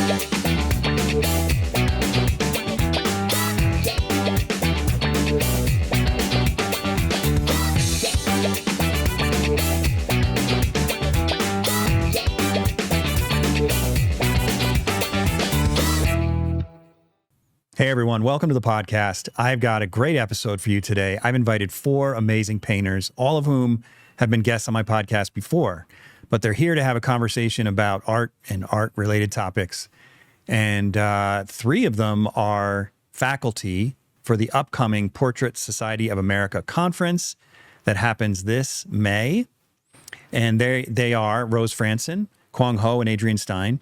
Hey everyone, welcome to the podcast. I've got a great episode for you today. I've invited 4 amazing painters, all of whom have been guests on my podcast before, but they're here to have a conversation about art and art-related topics. And 3 of them are faculty for the upcoming Portrait Society of America conference that happens this May. And they are Rose Franson, Kwang Ho, and Adrienne Stein.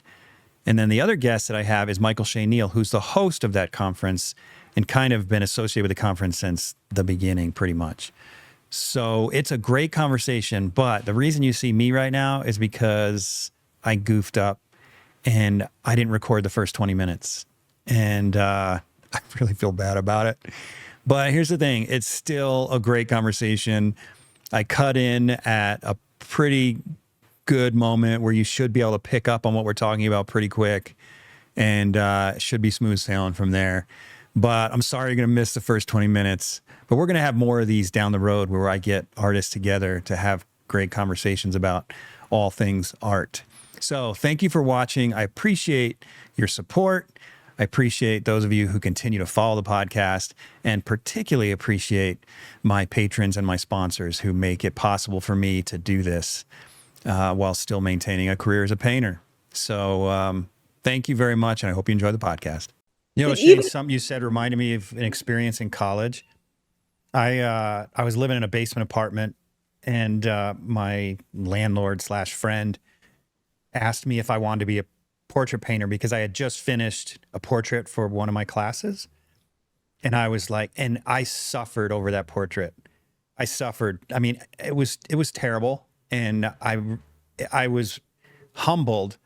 And then the other guest that I have is Michael Shea Neal, who's the host of that conference and kind of been associated with the conference since the beginning, pretty much. So it's a great conversation, but the reason you see me right now is because I goofed up and I didn't record the first 20 minutes. And I really feel bad about it. But here's the thing. It's still a great conversation. I cut in at a pretty good moment where you should be able to pick up on what we're talking about pretty quick, and should be smooth sailing from there. But I'm sorry you're going to miss the first 20 minutes, but we're going to have more of these down the road where I get artists together to have great conversations about all things art. So thank you for watching. I appreciate your support. I appreciate those of you who continue to follow the podcast, and particularly appreciate my patrons and my sponsors who make it possible for me to do this while still maintaining a career as a painter. So thank you very much, and I hope you enjoy the podcast. You know, Shane, something you said reminded me of an experience in college. I was living in a basement apartment, and my landlord/friend asked me if I wanted to be a portrait painter because I had just finished a portrait for one of my classes. And I was like, and I suffered over that portrait. I suffered. I mean, it was terrible. And I was humbled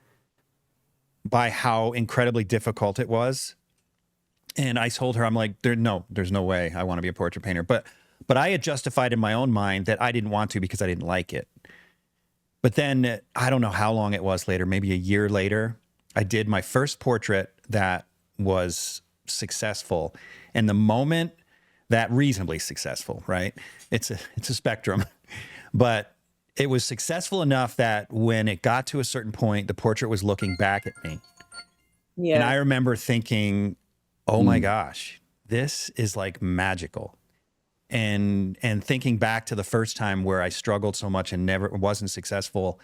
by how incredibly difficult it was. And I told her, I'm like, there's no way I want to be a portrait painter. But I had justified in my own mind that I didn't want to because I didn't like it. But then I don't know how long it was later, maybe a year later, I did my first portrait that was successful. And the moment that reasonably successful, right? It's a spectrum, but it was successful enough that when it got to a certain point, the portrait was looking back at me. Yeah. And I remember thinking, oh my gosh, this is like magical. And thinking back to the first time where I struggled so much and never wasn't successful,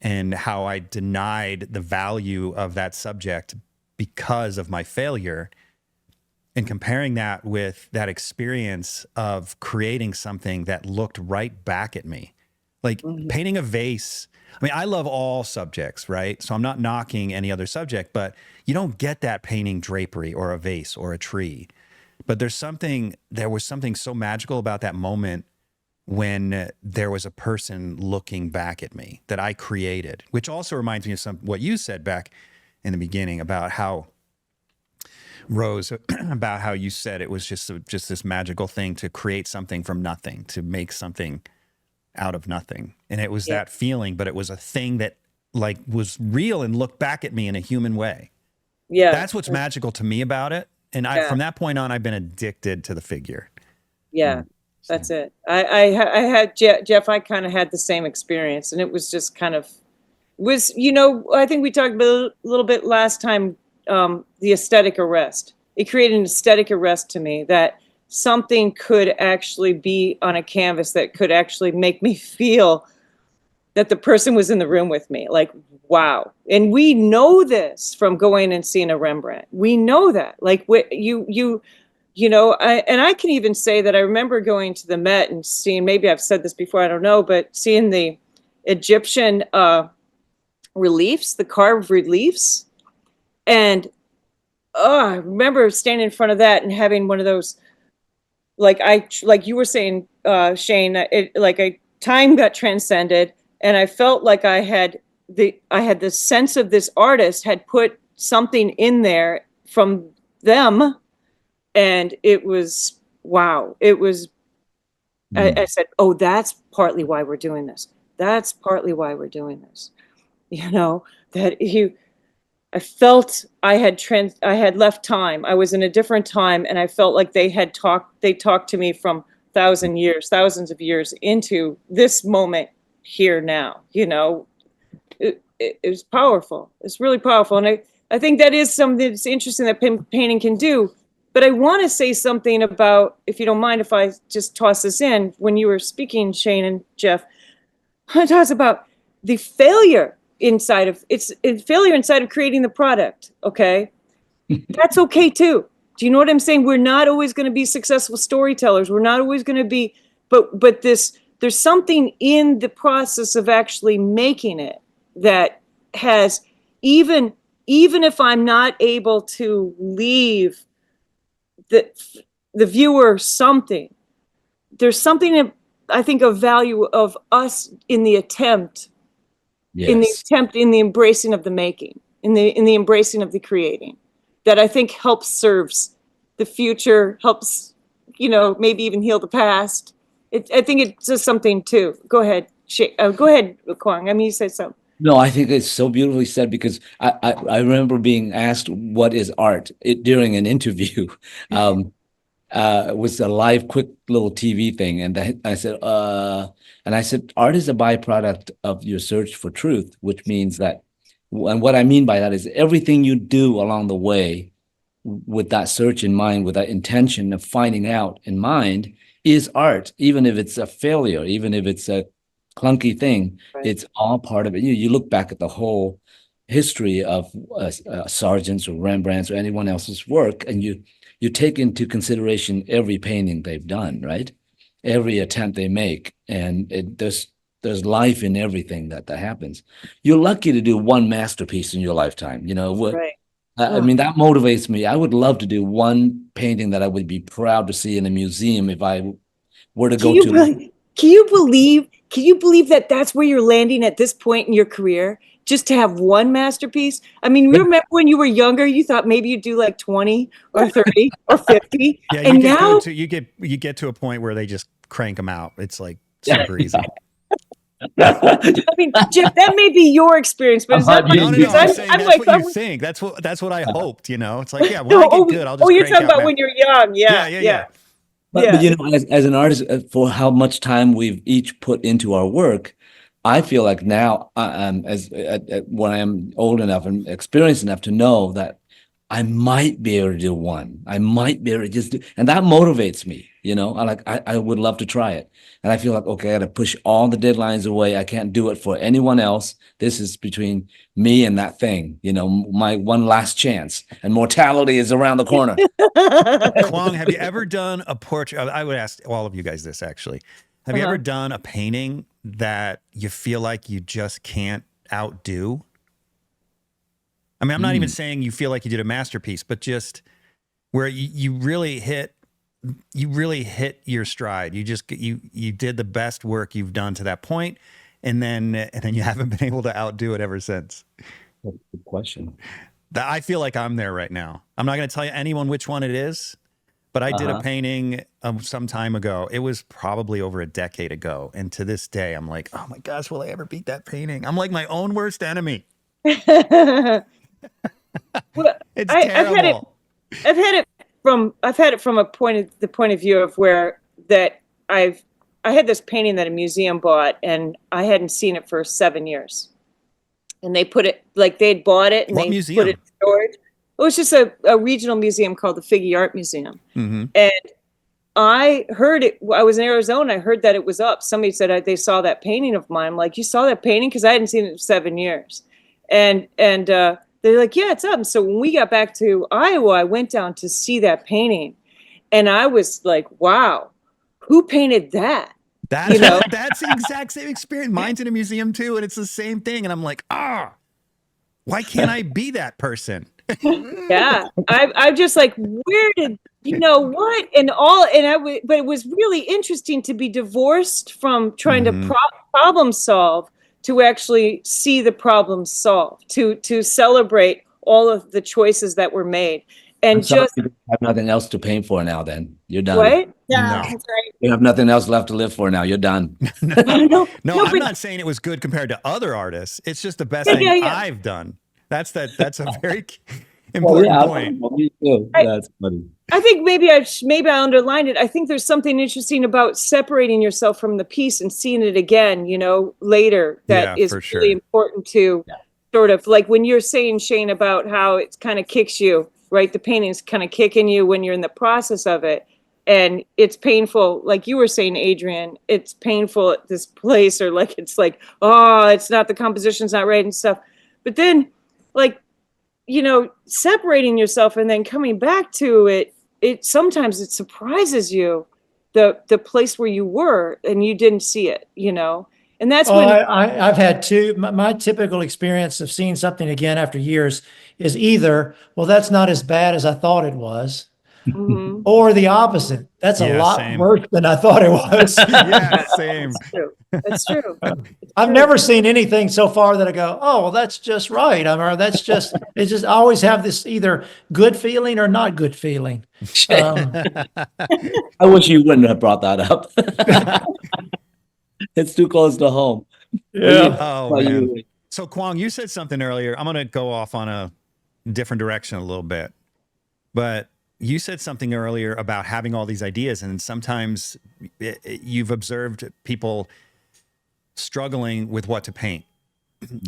and how I denied the value of that subject because of my failure, and comparing that with that experience of creating something that looked right back at me. Like painting a vase. I mean, I love all subjects, right? So I'm not knocking any other subject, but you don't get that painting drapery or a vase or a tree. But there was something so magical about that moment when there was a person looking back at me that I created, which also reminds me of what you said back in the beginning about how, Rose, about how you said it was just this magical thing to create something from nothing, to make something out of nothing. And it was that feeling, but it was a thing that like was real and looked back at me in a human way. Yeah. That's what's magical to me about it. And from that point on, I've been addicted to the figure. Yeah, that's it. I had Jeff, I kind of had the same experience, and it was just kind of I think we talked about a little bit last time, the aesthetic arrest. It created an aesthetic arrest to me, that something could actually be on a canvas that could actually make me feel that the person was in the room with me. Like, wow. And we know this from going and seeing a Rembrandt. We know that. Like, I can even say that I remember going to the Met and seeing, maybe I've said this before, I don't know, but seeing the Egyptian reliefs, the carved reliefs. And I remember standing in front of that and having one of those, like you were saying, Shane, time got transcended, and I felt like I had the sense of this artist had put something in there from them, and it was wow. It was. I said, "Oh, that's partly why we're doing this. That's partly why we're doing this." That I felt I had left time. I was in a different time, and I felt like they talked to me from thousands of years into this moment here now. It was powerful. It's really powerful. And I think that is something that's interesting that painting can do. But I want to say something about, if you don't mind, if I just toss this in, when you were speaking, Shane and Jeff, it talks about the failure inside of creating the product. Okay. That's okay too. Do you know what I'm saying? We're not always going to be successful storytellers. We're not always going to be, but there's something in the process of actually making it that has, even if I'm not able to leave the viewer something, there's something I think of value of us in the attempt, in the embracing of the making, in the embracing of the creating, that I think helps serves the future, helps, maybe even heal the past. I think it does something too. Go ahead, go ahead, Kwang. I mean, you said something. No, I think it's so beautifully said, because I remember being asked what is art during an interview. It was a live, quick little TV thing, and I said, art is a byproduct of your search for truth, which means that, and what I mean by that is everything you do along the way, with that search in mind, with that intention of finding out in mind, is art, even if it's a failure, even if it's a clunky thing. Right. It's all part of it. You look back at the whole history of Sargent's or Rembrandt's or anyone else's work, and you take into consideration every painting they've done, right? Every attempt they make, and there's life in everything that happens. You're lucky to do one masterpiece in your lifetime. Right. I mean, that motivates me. I would love to do one painting that I would be proud to see in a museum if I were to go to. Can you believe that that's where you're landing at this point in your career? Just to have one masterpiece? I mean, remember when you were younger, you thought maybe you'd do like 20 or 30 or 50. Yeah, and now you get to a point where they just crank them out. It's like super easy. I mean, Jeff, that may be your experience, but is that no, I'm like, what you think. That's what I hoped. It's like, yeah, when I get good, I'll just. You're talking about when you're young. Yeah. But as an artist, for how much time we've each put into our work, I feel like now, when I am old enough and experienced enough to know that I might be able to do one. I might be able to just do, and that motivates me. I would love to try it. And I feel like, okay, I got to push all the deadlines away. I can't do it for anyone else. This is between me and that thing, my one last chance, and mortality is around the corner. Kwang, have you ever done a portrait? I would ask all of you guys this, actually. Have you ever done a painting that you feel like you just can't outdo? I mean, I'm not even saying you feel like you did a masterpiece, but just where you really hit your stride. You did the best work you've done to that point, and then you haven't been able to outdo it ever since. That's a good question. I feel like I'm there right now. I'm not going to tell you anyone which one it is, but I did a painting some time ago. It was probably over a decade ago, and to this day, I'm like, oh my gosh, will I ever beat that painting? I'm like my own worst enemy. Well, it's terrible. I've had it from the point of view of where that I had this painting that a museum bought, and I hadn't seen it for 7 years, and they put it, like, they'd bought it and what they museum? Put it in storage. It was just a regional museum called the Figge Art Museum, and I heard it. I was in Arizona. I heard that it was up. Somebody said they saw that painting of mine. I'm like, you saw that painting? Because I hadn't seen it in 7 years, and they're like, yeah, it's up. And so when we got back to Iowa, I went down to see that painting, and I was like, wow, who painted that? That's the exact same experience. Mine's in a museum too, and it's the same thing. And I'm like, why can't I be that person? Yeah, I'm just like, where did what but it was really interesting to be divorced from trying to problem solve, to actually see the problem solved, to celebrate all of the choices that were made, and just have nothing else to paint for now. Then you're done. What? Yeah, No. that's right. You have nothing else left to live for now. You're done. No, I'm but- not saying it was good compared to other artists. It's just the best thing I've done. That's a very Well, important yeah, point. well, me too. I- That's funny. I think maybe I underlined it. I think there's something interesting about separating yourself from the piece and seeing it again, later, that Yeah, is for really sure. important to sort of like when you're saying, Shane, about how it kind of kicks you, right? The painting's kind of kicking you when you're in the process of it. And it's painful, like you were saying, Adrian, it's painful at this place, or like, it's like, oh, it's not, the composition's not right and stuff. But then, like, separating yourself and then coming back to it sometimes it surprises you, the place where you were and you didn't see it, and that's Oh, when. I've had two. My typical experience of seeing something again after years is either, well, that's not as bad as I thought it was, Mhm. or the opposite. That's a Yeah, lot same. worse than I thought it was. Yeah, same. That's true. That's true. It's I've true. never seen anything so far that I go, oh, well, that's just right. Or it's just, I always have this either good feeling or not good feeling. I wish you wouldn't have brought that up. It's too close to home. Yeah. Oh, But man. you- So Kwong, you said something earlier. I'm going to go off on a different direction a little bit, but you said something earlier about having all these ideas, and sometimes you've observed people struggling with what to paint.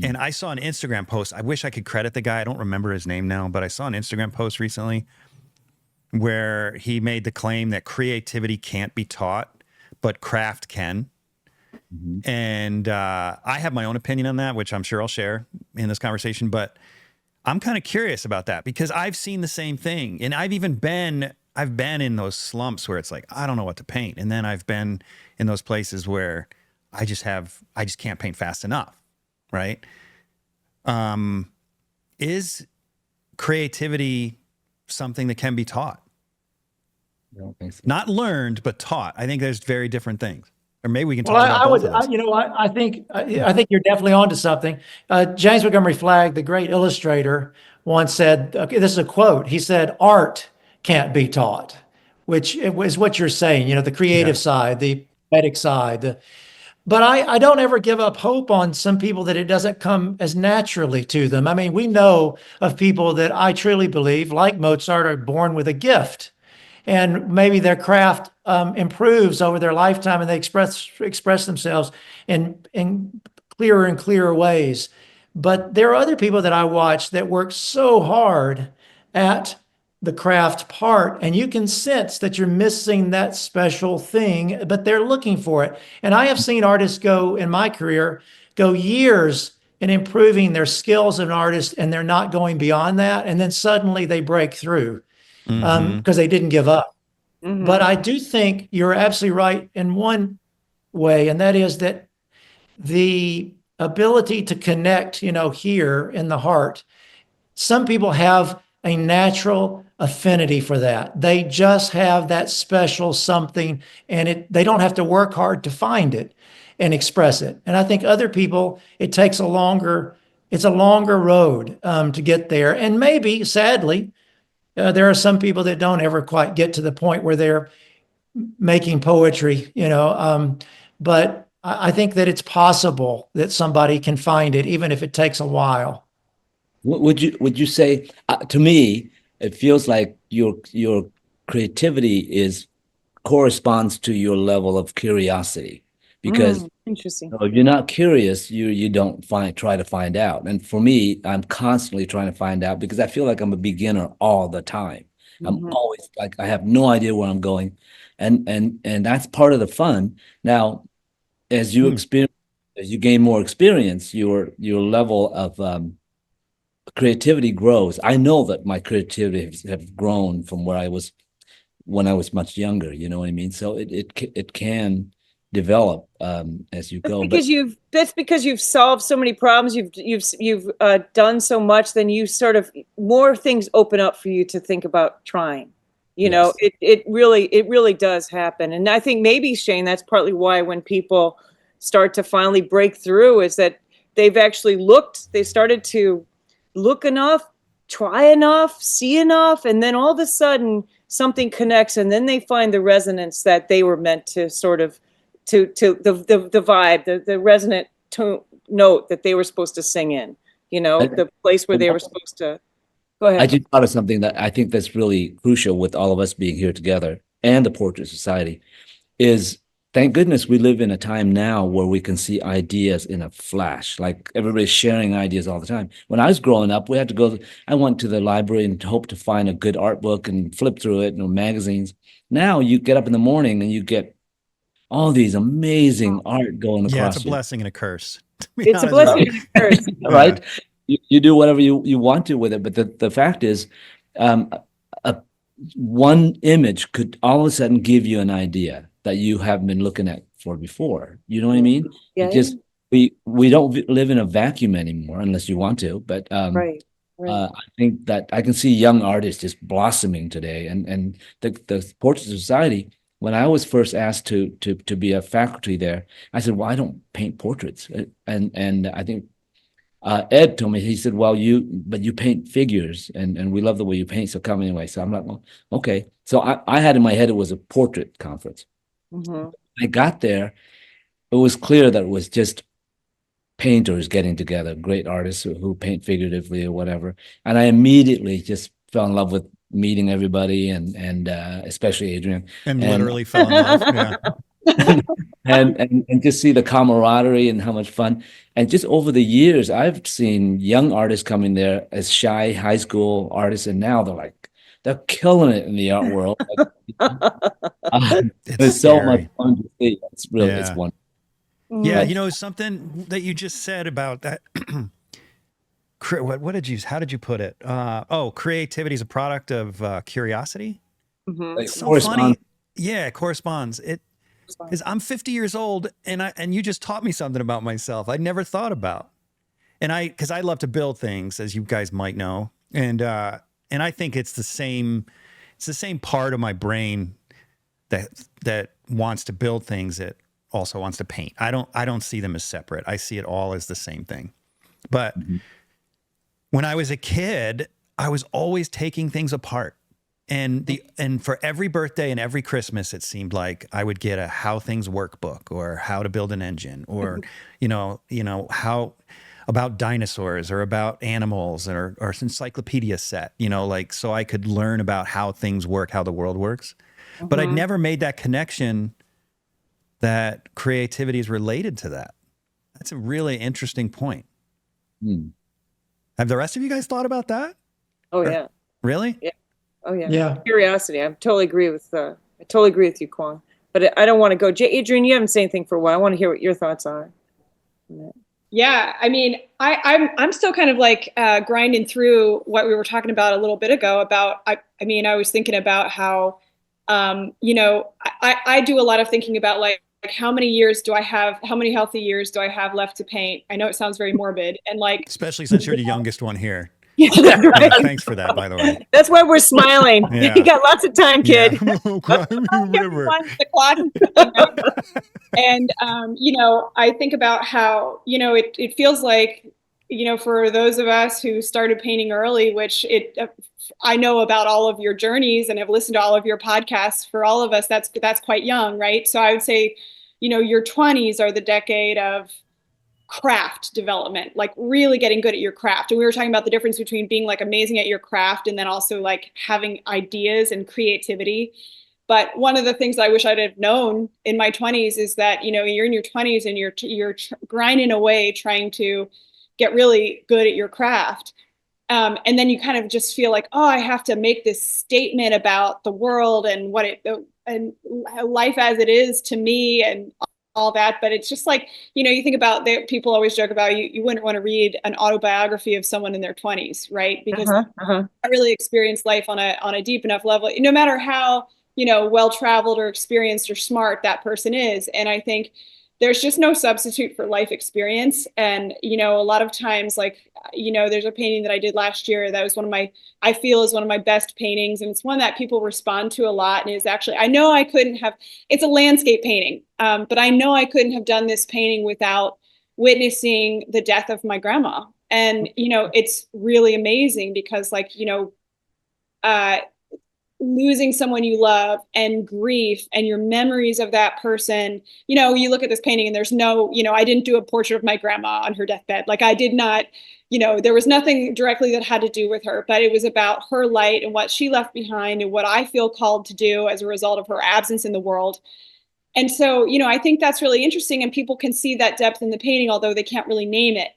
And I saw an Instagram post. I wish I could credit the guy. I don't remember his name now, but I saw an Instagram post recently where he made the claim that creativity can't be taught, but craft can. And I have my own opinion on that, which I'm sure I'll share in this conversation. But I'm kind of curious about that because I've seen the same thing, and I've been in those slumps where it's like I don't know what to paint, and then I've been in those places where I just can't paint fast enough, right? Is creativity something that can be taught? I don't think so. Not learned, but taught. I think there's very different things. Or maybe we can talk Well, about both of those. I think you're definitely onto something. James Montgomery Flagg, the great illustrator, once said, okay, this is a quote. He said, "Art can't be taught," which is what you're saying. The creative side, the poetic side. But I don't ever give up hope on some people that it doesn't come as naturally to them. I mean, we know of people that I truly believe, like Mozart, are born with a gift. And maybe their craft improves over their lifetime, and they express themselves in clearer and clearer ways. But there are other people that I watch that work so hard at the craft part, and you can sense that you're missing that special thing, but they're looking for it. And I have seen artists in my career, go years in improving their skills as an artist, and they're not going beyond that. And then suddenly they break through because they didn't give up. Mhm. But I do think you're absolutely right in one way, and that is that the ability to connect, here in the heart, some people have a natural affinity for that. They just have that special something, and they don't have to work hard to find it and express it. And I think other people, it's a longer road to get there. And maybe, sadly, there are some people that don't ever quite get to the point where they're making poetry, but I think that it's possible that somebody can find it, even if it takes a while. Would you say to me it feels like your creativity corresponds to your level of curiosity, because Interesting. if you're not curious, you don't try to find out. And for me, I'm constantly trying to find out because I feel like I'm a beginner all the time. I'm always like I have no idea where I'm going, and that's part of the fun. Now, as you gain more experience, your level of creativity grows. I know that my creativity have grown from where I was when I was much younger. You know what I mean? So it can develop as you go. That's because you've solved so many problems. You've done so much. Then you sort of more things open up for you to think about trying. Yes. It really does happen. And I think maybe, Shane, that's partly why when people start to finally break through is that they started to look enough, try enough, see enough, and then all of a sudden something connects, and then they find the resonance that they were meant to sort of to the vibe, the resonant tone, note that they were supposed to sing in. the place where they were supposed to. Go I ahead. just thought of something that I think that's really crucial with all of us being here together and the Portrait Society is thank goodness we live in a time now where we can see ideas in a flash. Like everybody's sharing ideas all the time. When I was growing up, we had to go, I went to the library and hope to find a good art book and flip through it, magazines. Now you get up in the morning and you get all these amazing art going Yeah, it's across a blessing and a curse. To be It's a honest with blessing and a curse. you, right? You do whatever you want to with it. But the fact is, a one image could all of a sudden give you an idea that you haven't been looking at for before. You know what I mean? Yeah, It just we don't live in a vacuum anymore unless you want to. But right. I think that I can see young artists just blossoming today, and the Portrait Society. When I was first asked to be a faculty there, I said, "Well, I don't paint portraits," and I think Ed told me, he said, "Well, but you paint figures, and we love the way you paint. So come anyway." So I'm like, "Well, okay." So I had in my head it was a portrait conference. Mm-hmm. I got there, it was clear that it was just painters getting together, great artists who paint figuratively or whatever. And I immediately just fell in love with meeting everybody and especially Adrian. and literally fell in love. Yeah. and just see the camaraderie and how much fun. And just over the years, I've seen young artists come in there as shy high school artists, and now they're killing it in the art world. It's so much scary. fun to see. It's really, it's Yeah. wonderful. Yeah, something that you just said about that. How did you put it? Creativity is a product of curiosity. Mm-hmm. It So corresponds. funny. Yeah, it corresponds. It is. I'm 50 years old, and you just taught me something about myself I never thought about. And because I love to build things, as you guys might know, and I think it's the same part of my brain that wants to build things that also wants to paint. I don't see them as separate. I see it all as the same thing. But when I was a kid, I was always taking things apart. And for every birthday and every Christmas, it seemed like I would get a how things work book or how to build an engine or, how about dinosaurs or about animals or an encyclopedia set, so I could learn about how things work, how the world works. But I'd never made that connection that creativity is related to that. That's a really interesting point. Have the rest of you guys thought about that? Oh, yeah. Really? Yeah. Oh, yeah. Yeah. Curiosity. I totally agree with you, Kwon. But I don't want to go. Adrian, you haven't said anything for a while. I want to hear what your thoughts are. Yeah, I mean, I'm still kind of like grinding through what we were talking about a little bit ago about, I was thinking about how, I do a lot of thinking about like how many healthy years do I have left to paint? I know it sounds very morbid and like, Especially since you're the youngest one here. Yeah, right. Thanks for that, by the way. That's why we're smiling. Yeah. You got lots of time, kid. Yeah. everyone, the clock is ticking over. And, I think about how, it feels like, for those of us who started painting early, which I know about all of your journeys and have listened to all of your podcasts. For all of us, that's quite young, right? So I would say, your 20s are the decade of craft development, like really getting good at your craft. And we were talking about the difference between being like amazing at your craft and then also like having ideas and creativity. But one of the things I wish I'd have known in my 20s is that, you're in your 20s and you're grinding away trying to get really good at your craft. And then you kind of just feel like, oh, I have to make this statement about the world and and life as it is to me and all that. But it's just like, you think about people always joke about you wouldn't want to read an autobiography of someone in their 20s, right? Because I really experienced life on a deep enough level, no matter how, well-traveled or experienced or smart that person is. And I think there's just no substitute for life experience. And, a lot of times, like, there's a painting that I did last year that was I feel is one of my best paintings. And it's one that people respond to a lot. And is actually, I know I couldn't have, it's a landscape painting, but I know I couldn't have done this painting without witnessing the death of my grandma. And, it's really amazing because like, losing someone you love and grief and your memories of that person. You look at this painting and there's no, I didn't do a portrait of my grandma on her deathbed. Like I did not, there was nothing directly that had to do with her, but it was about her light and what she left behind and what I feel called to do as a result of her absence in the world. And so, I think that's really interesting, and people can see that depth in the painting, although they can't really name it.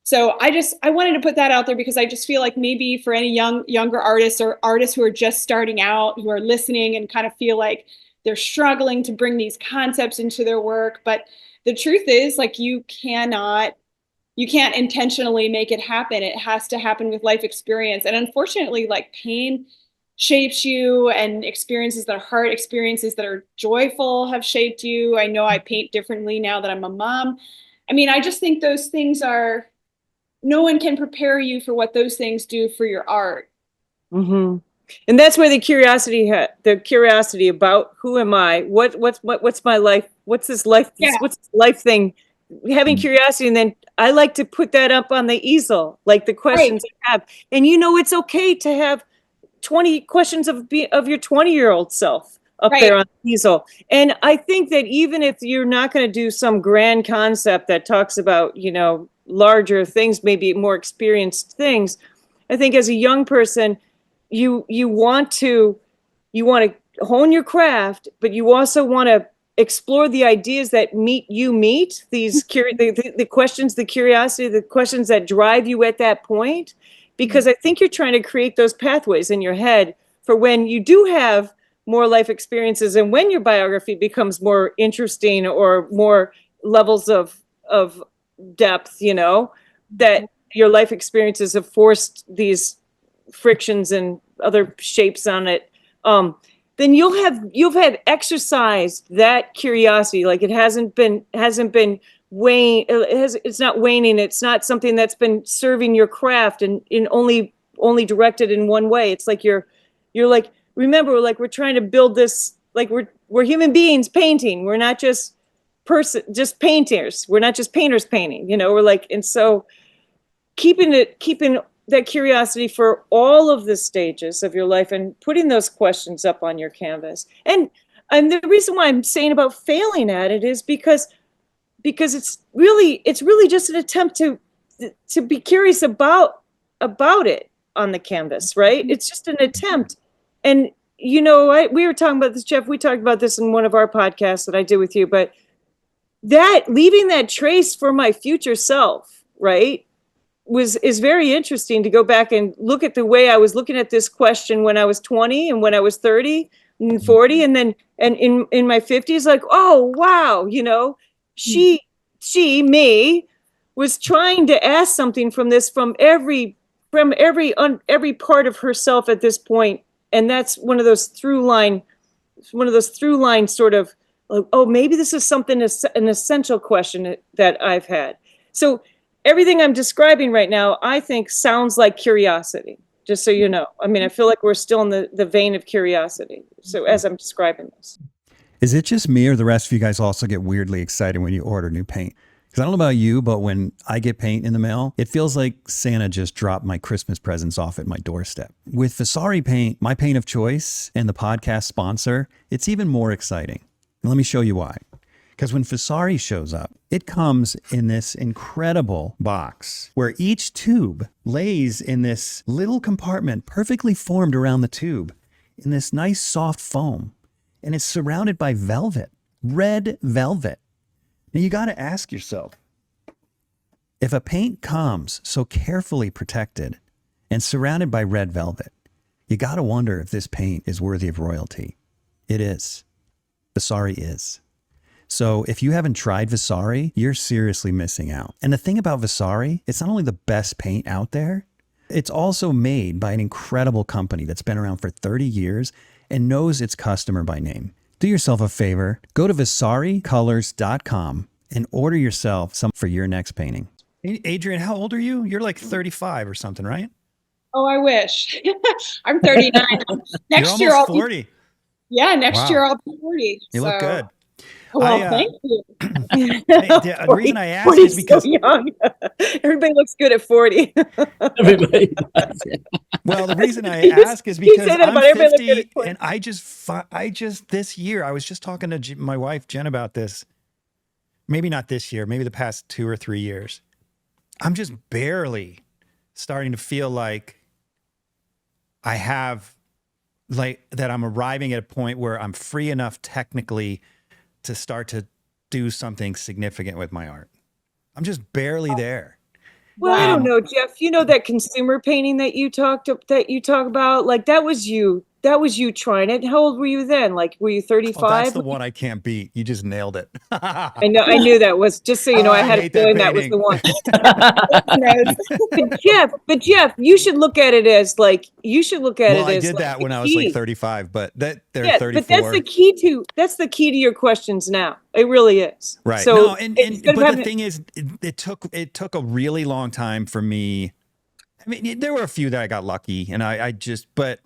So I wanted to put that out there because I just feel like maybe for any younger artists or artists who are just starting out, who are listening and kind of feel like they're struggling to bring these concepts into their work. But the truth is, like, you can't intentionally make it happen. It has to happen with life experience. And unfortunately, like, pain shapes you, and experiences that are hard, experiences that are joyful have shaped you. I know I paint differently now that I'm a mom. I mean, I just think those things are, no one can prepare you for what those things do for your art. Mm-hmm. And that's where the curiosity about who am I? What's my life? What's this life? Yeah. What's this life thing? Having curiosity, and then I like to put that up on the easel, like the questions I have. And it's okay to have 20 questions of your 20-year-old self up there on the easel. And I think that even if you're not going to do some grand concept that talks about, larger things, maybe more experienced things, I think as a young person, you want to hone your craft, but you also want to explore the ideas that meet these the questions, the curiosity, the questions that drive you at that point. Because I think you're trying to create those pathways in your head for when you do have more life experiences, and when your biography becomes more interesting or more levels of depth, that your life experiences have forced these frictions and other shapes on it. Then you've had exercised that curiosity. Like, it hasn't been it's not waning. It's not something that's been serving your craft and in only directed in one way. It's like you're like, remember, like, we're trying to build this, like, we're human beings painting. We're not just painters. We're not just painters painting, we're like, and so keeping that curiosity for all of the stages of your life and putting those questions up on your canvas. And the reason why I'm saying about failing at it is because it's really just an attempt to be curious about it on the canvas, right? It's just an attempt. And we were talking about this, Jeff. We talked about this in one of our podcasts that I did with you, but that leaving that trace for my future self, right, is very interesting to go back and look at the way I was looking at this question when I was 20 and when I was 30 and 40, and then in my 50s, like, oh wow, me was trying to ask something from every part of herself at this point. And that's one of those through line sort of, like, oh, maybe this is an essential question that I've had. So everything I'm describing right now, I think, sounds like curiosity, just so you know. I mean, I feel like we're still in the vein of curiosity. So as I'm describing this. Is it just me, or the rest of you guys also get weirdly excited when you order new paint? Because I don't know about you, but when I get paint in the mail, it feels like Santa just dropped my Christmas presents off at my doorstep. With Vasari paint, my paint of choice and the podcast sponsor, it's even more exciting. And let me show you why. Because when Vasari shows up, it comes in this incredible box where each tube lays in this little compartment perfectly formed around the tube in this nice soft foam. And it's surrounded by velvet, red velvet. Now you got to ask yourself, if a paint comes so carefully protected and surrounded by red velvet, you got to wonder if this paint is worthy of royalty. It is. Vasari is. So if you haven't tried Vasari, you're seriously missing out. And the thing about Vasari, it's not only the best paint out there, it's also made by an incredible company that's been around for 30 years and knows its customer by name. Do yourself a favor, go to vasaricolors.com and order yourself some for your next painting. Adrian, how old are you? You're like 35 or something, right? Oh, I wish. I'm 39. Next You're year almost I'll 40. Next year I'll be 40. You look good. Well, I, thank you. the reason I ask 40 is because, so young. Everybody looks good at 40. Everybody does. well, the reason I You ask is you say because that I'm about everybody look good 50 at 20. and I just this year, I was just talking to my wife, Jen, about this. Maybe not this year, maybe the past 2 or 3 years. I'm just barely starting to feel like I have like that I'm arriving at a point where I'm free enough technically to start to do something significant with my art. I'm just barely there. Well, I don't And know, Jeff. You know that consumer painting that you talk about? Like that was you. That was you trying it. How old were you then? Like were you oh, that's 35? the one I can't beat. You just nailed it. I know I knew that was just so you Oh, know, I I had a hate that feeling that was painting. the one. Knows. But Jeff, you should look at it as like Well, I did like that the when I was like key. 35, but they're Yeah, but 34. that's the key to your questions now. It really is. Right. So No, instead of but the having thing is, it took a really long time for me. I mean, there were a few that I got lucky, and I just but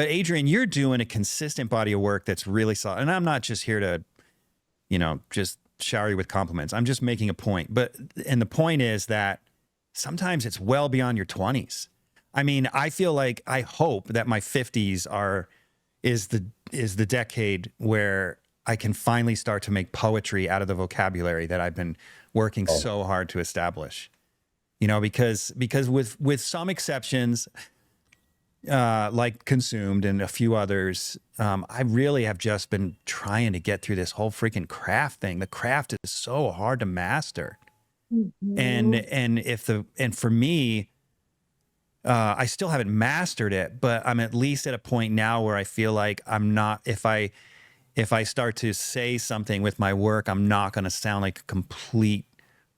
Adrian, you're doing a consistent body of work that's really solid. And I'm not just here to, just shower you with compliments. I'm just making a point. And the point is that sometimes it's well beyond your 20s. I mean, I feel like I hope that my 50s is the decade where I can finally start to make poetry out of the vocabulary that I've been working so hard to establish. Because with some exceptions, like Consumed and a few others, I really have just been trying to get through this whole freaking craft thing. The craft is so hard to master. And for me, I still haven't mastered it, but I'm at least at a point now where I feel like I'm not, if I start to say something with my work, I'm not going to sound like a complete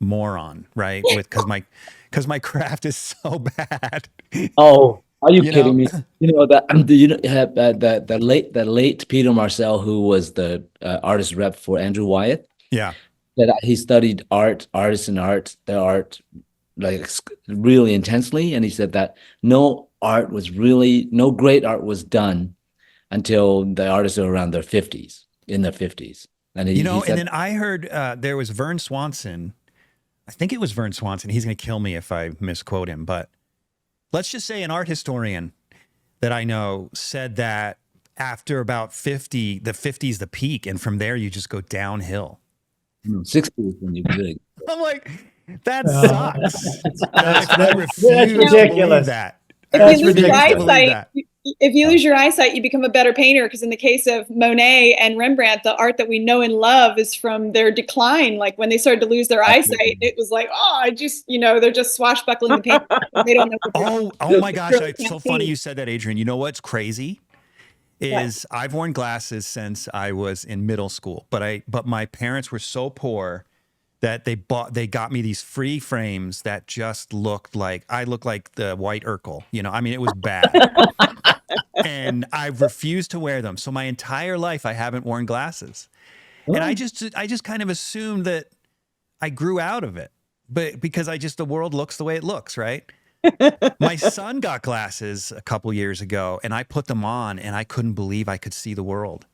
moron, right? Because my craft is so bad. Oh, are you You kidding know? me? You know that do you know the late Peter Marcel, who was the artist rep for Andrew Wyatt, Yeah. that he studied artists and art, the art like really intensely, and he said that no great art was done until the artists are around their 50s, in their 50s. And he And said, then I heard there was Vern Swanson. I think it was Vern Swanson. He's going to kill me if I misquote him, but let's just say an art historian that I know said that after about 50, the 50s the peak, and from there you just go downhill. 60s when you really. I'm like, that No. sucks. That's I refuse to believe ridiculous. that. If That's you lose your ridiculous. Believe eyesight, that. if you lose your eyesight, you become a better painter. Because in the case of Monet and Rembrandt, the art that we know and love is from their decline. Like when they started to lose their eyesight, it was like, they're just swashbuckling the paint. They don't know what they're Oh my gosh. really It's so can't funny see. you said that, Adrian. You know what's crazy? Is I've worn glasses since I was in middle school, but my parents were so poor that they got me these free frames that just looked like I looked like the white Urkel. I mean, it was bad. And I refused to wear them. So my entire life I haven't worn glasses. And I just kind of assumed that I grew out of it. But because the world looks the way it looks, right? My son got glasses a couple years ago and I put them on and I couldn't believe I could see the world.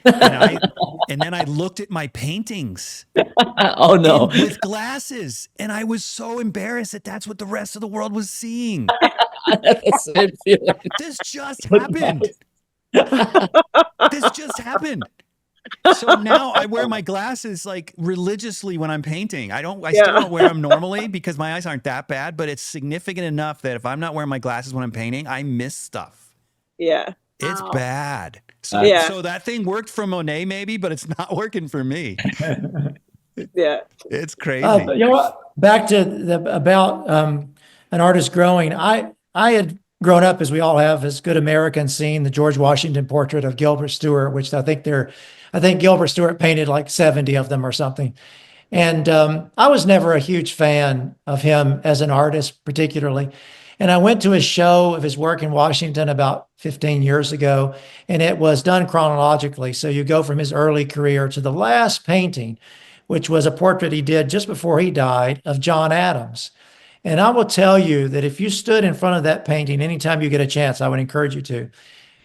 And then I looked at my paintings Oh no. with glasses and I was so embarrassed that that's what the rest of the world was seeing. That's the same feeling. This just happened. This just happened. So now I wear my glasses like religiously when I'm painting. I still don't wear them normally because my eyes aren't that bad, but it's significant enough that if I'm not wearing my glasses when I'm painting, I miss stuff. Yeah. It's Wow. bad. So, Yeah. so that thing worked for Monet maybe, but it's not working for me. Yeah. It's crazy. You know what? Back to about an artist growing. I had grown up, as we all have, as good Americans, seeing the George Washington portrait of Gilbert Stuart, which I think Gilbert Stuart painted like 70 of them or something. And I was never a huge fan of him as an artist, particularly. And I went to a show of his work in Washington about 15 years ago, and it was done chronologically. So you go from his early career to the last painting, which was a portrait he did just before he died of John Adams. And I will tell you that if you stood in front of that painting, anytime you get a chance, I would encourage you to,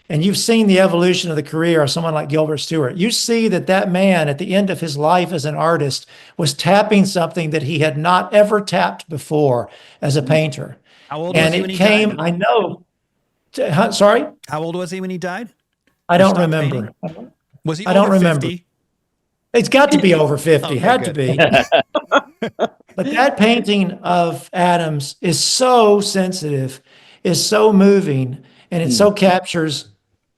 and you've seen the evolution of the career of someone like Gilbert Stuart, you see that that man at the end of his life as an artist was tapping something that he had not ever tapped before as a painter. How old And was he when it he came, died? I know, sorry, How old was he when he died? I Or don't stopped remember. painting? Was he I don't over remember. 50? It's got to be over 50, Okay, had to good. be. But that painting of Adams is so sensitive, is so moving, and it so captures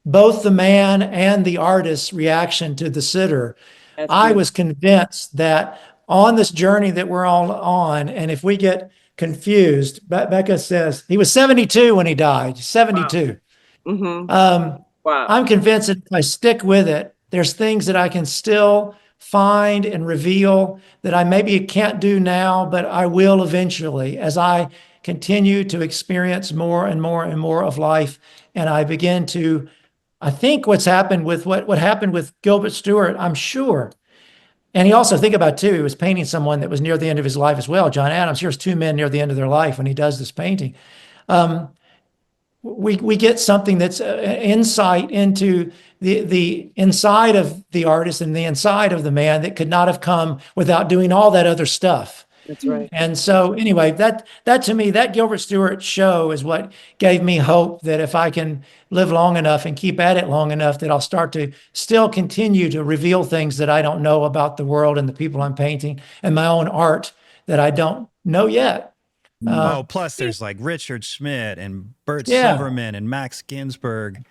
both the man and the artist's reaction to the sitter. That's I beautiful. was convinced that on this journey that we're all on, and if we get confused, Becca says he was 72 when he died, 72. Wow. I'm convinced that if I stick with it, there's things that I can still find and reveal that I maybe can't do now, but I will eventually as I continue to experience more and more and more of life. And I begin to, I think what's happened with what happened with Gilbert Stuart, I'm sure. And he also, think about too, he was painting someone that was near the end of his life as well. John Adams, here's two men near the end of their life when he does this painting. We get something that's insight into the inside of the artist and the inside of the man that could not have come without doing all that other stuff. That's right. And so anyway, that to me, that Gilbert Stuart show is what gave me hope that if I can live long enough and keep at it long enough, that I'll start to still continue to reveal things that I don't know about the world and the people I'm painting and my own art that I don't know yet. Oh, plus there's like Richard Schmidt and Bert Yeah. Silverman and Max Ginsburg,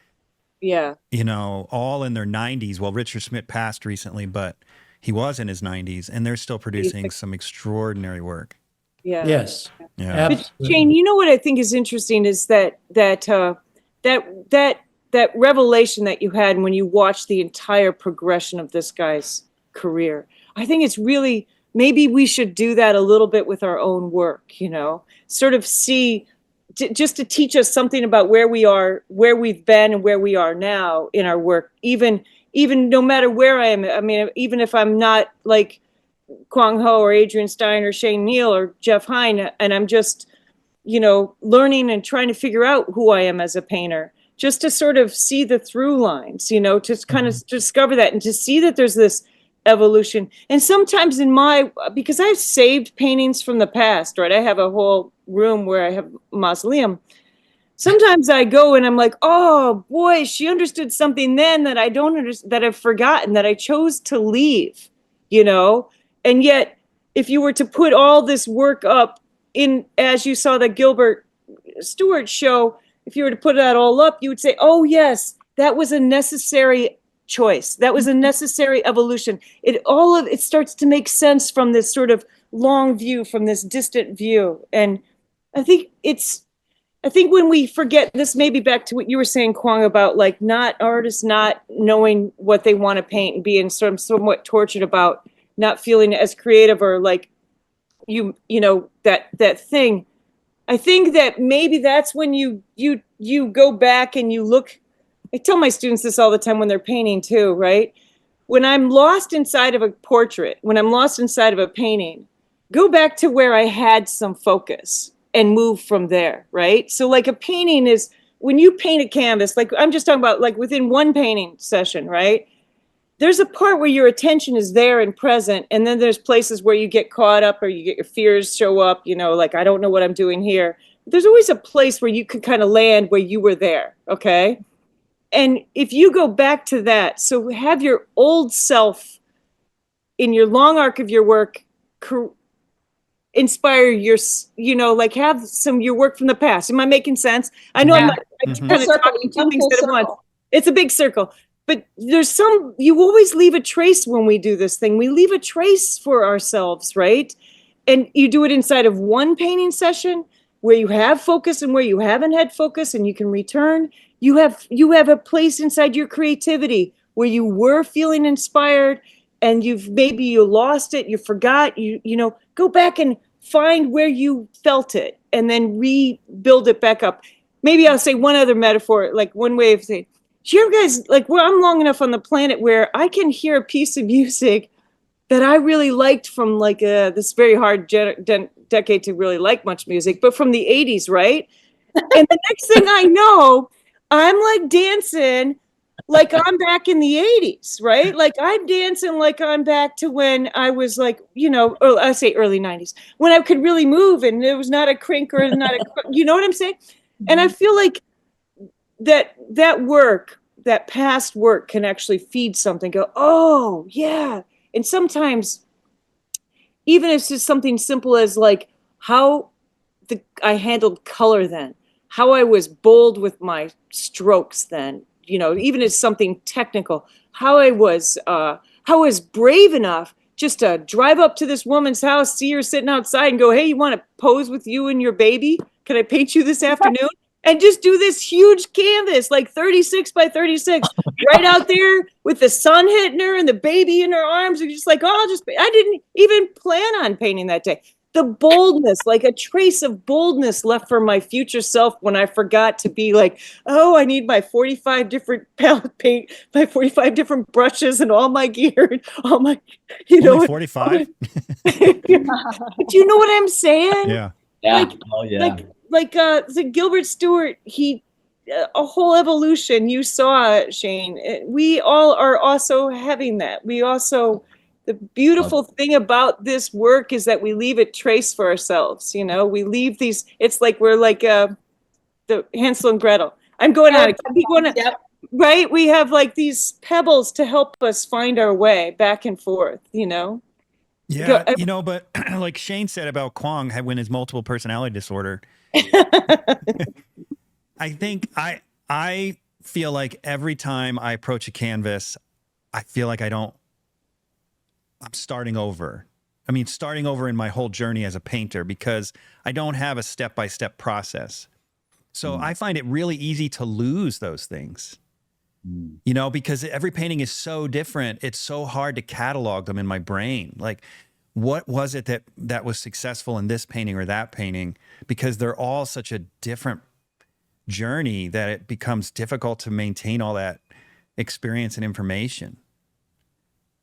Yeah. you know, all in their 90s. Well, Richard Schmidt passed recently, but he was in his 90s, and they're still producing some extraordinary work. Yeah. Yes. Yeah. Absolutely. Shane, you know what I think is interesting is that revelation that you had when you watched the entire progression of this guy's career. I think it's really, maybe we should do that a little bit with our own work, you know, sort of see, just to teach us something about where we are, where we've been and where we are now in our work, even no matter where I am. I mean, even if I'm not like Kwang Ho or Adrian Stein or Shane Neal or Jeff Hein, and I'm just, you know, learning and trying to figure out who I am as a painter, just to sort of see the through lines, you know, to kind of discover that and to see that there's this evolution. And sometimes because I've saved paintings from the past, right? I have a whole room where I have a mausoleum. Sometimes I go and I'm like, oh boy, she understood something then that I don't understand, that I've forgotten, that I chose to leave, you know? And yet, if you were to put all this work up in, as you saw the Gilbert Stuart show, if you were to put that all up, you would say, oh yes, that was a necessary choice. That was a necessary evolution. It starts to make sense from this sort of long view, from this distant view. And I think when we forget this, maybe back to what you were saying, Kwang, about like artists not knowing what they want to paint and being somewhat tortured about not feeling as creative, or like you know, that thing. I think that maybe that's when you go back and you look. I tell my students this all the time when they're painting too, right? When I'm lost inside of a portrait, when I'm lost inside of a painting, go back to where I had some focus and move from there, right? So like a painting is, when you paint a canvas, like I'm just talking about like within one painting session, right? There's a part where your attention is there and present, and then there's places where you get caught up or you get your fears show up, you know, like I don't know what I'm doing here. There's always a place where you could kind of land where you were there, okay? And if you go back to that, so have your old self in your long arc of your work inspire your, you know, like have your work from the past. Am I making sense? I know I'm not kind of talking two things at once. It's a big circle. But you always leave a trace when we do this thing. We leave a trace for ourselves, right? And you do it inside of one painting session where you have focus and where you haven't had focus, and you can return. You have a place inside your creativity where you were feeling inspired and you lost it, you forgot, you know, go back and find where you felt it and then rebuild it back up. Maybe I'll say one other metaphor, like one way of saying, do you ever guys, like, well, I'm long enough on the planet where I can hear a piece of music that I really liked from like this very hard decade to really like much music, but from the 80s, right? And the next thing I know, I'm like dancing like I'm back in the 80s, right? Like I'm dancing like I'm back to when I was like, I say early 90s, when I could really move and there was not a crink or not a, you know what I'm saying? And I feel like that work, that past work can actually feed something, go, oh, yeah. And sometimes even if it's just something simple as like how I handled color then, how I was bold with my strokes then, even as something technical, how I was brave enough just to drive up to this woman's house, see her sitting outside and go, hey, you want to pose with you and your baby? Can I paint you this afternoon? And just do this huge canvas, like 36 by 36, right out there with the sun hitting her and the baby in her arms. And just like, oh, I didn't even plan on painting that day. The boldness, like a trace of boldness left for my future self when I forgot to be like, oh, I need my 45 different palette paint, my 45 different brushes and all my gear, all my, Only 45? But you know what I'm saying? Yeah. Yeah. Like, Oh, yeah. The Gilbert Stewart, a whole evolution you saw, Shane. We all are also having that. The beautiful thing about this work is that we leave a trace for ourselves. We leave these, it's like we're like the Hansel and Gretel. I'm going on. Yep. Right? We have like these pebbles to help us find our way back and forth, Yeah, but like Shane said about Kwong when his multiple personality disorder, I think I feel like every time I approach a canvas, I feel like I'm starting over. I mean, starting over in my whole journey as a painter because I don't have a step-by-step process. So I find it really easy to lose those things, because every painting is so different. It's so hard to catalog them in my brain. Like, what was it that was successful in this painting or that painting? Because they're all such a different journey that it becomes difficult to maintain all that experience and information.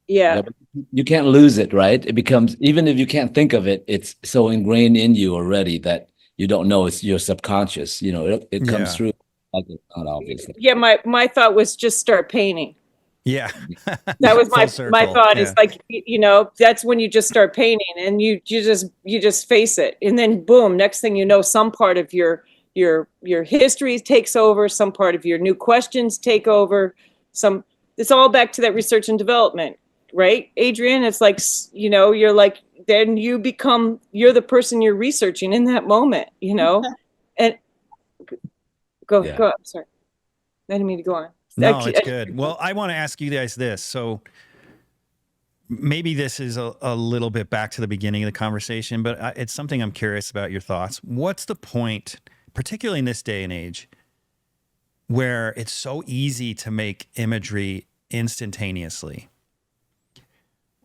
Yeah. But you can't lose it, right? It becomes, even if you can't think of it, it's so ingrained in you already that you don't know it's your subconscious. It comes through like it's not obvious. Yeah, my thought was just start painting. Yeah. That was Full my circle. thought Yeah. is like, that's when you just start painting and you just face it. And then boom, next thing you know, some part of your history takes over, some part of your new questions take over, it's all back to that research and development, right, Adrian? It's like, you're like, then you're the person you're researching in that moment, and go, I'm sorry. I didn't mean to go on. No, it's good. Well, I want to ask you guys this. So maybe this is a little bit back to the beginning of the conversation, but it's something I'm curious about your thoughts. What's the point, particularly in this day and age, where it's so easy to make imagery instantaneously?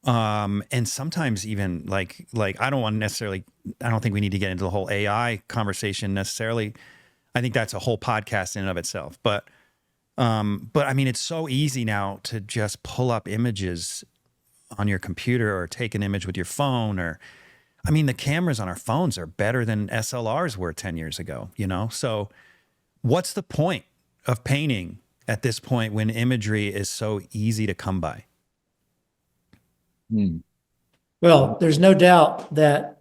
And sometimes even like I don't think we need to get into the whole AI conversation necessarily. I think that's a whole podcast in and of itself. But I mean, it's so easy now to just pull up images on your computer or take an image with your phone the cameras on our phones are better than SLRs were 10 years ago, So what's the point of painting at this point when imagery is so easy to come by? Well, there's no doubt that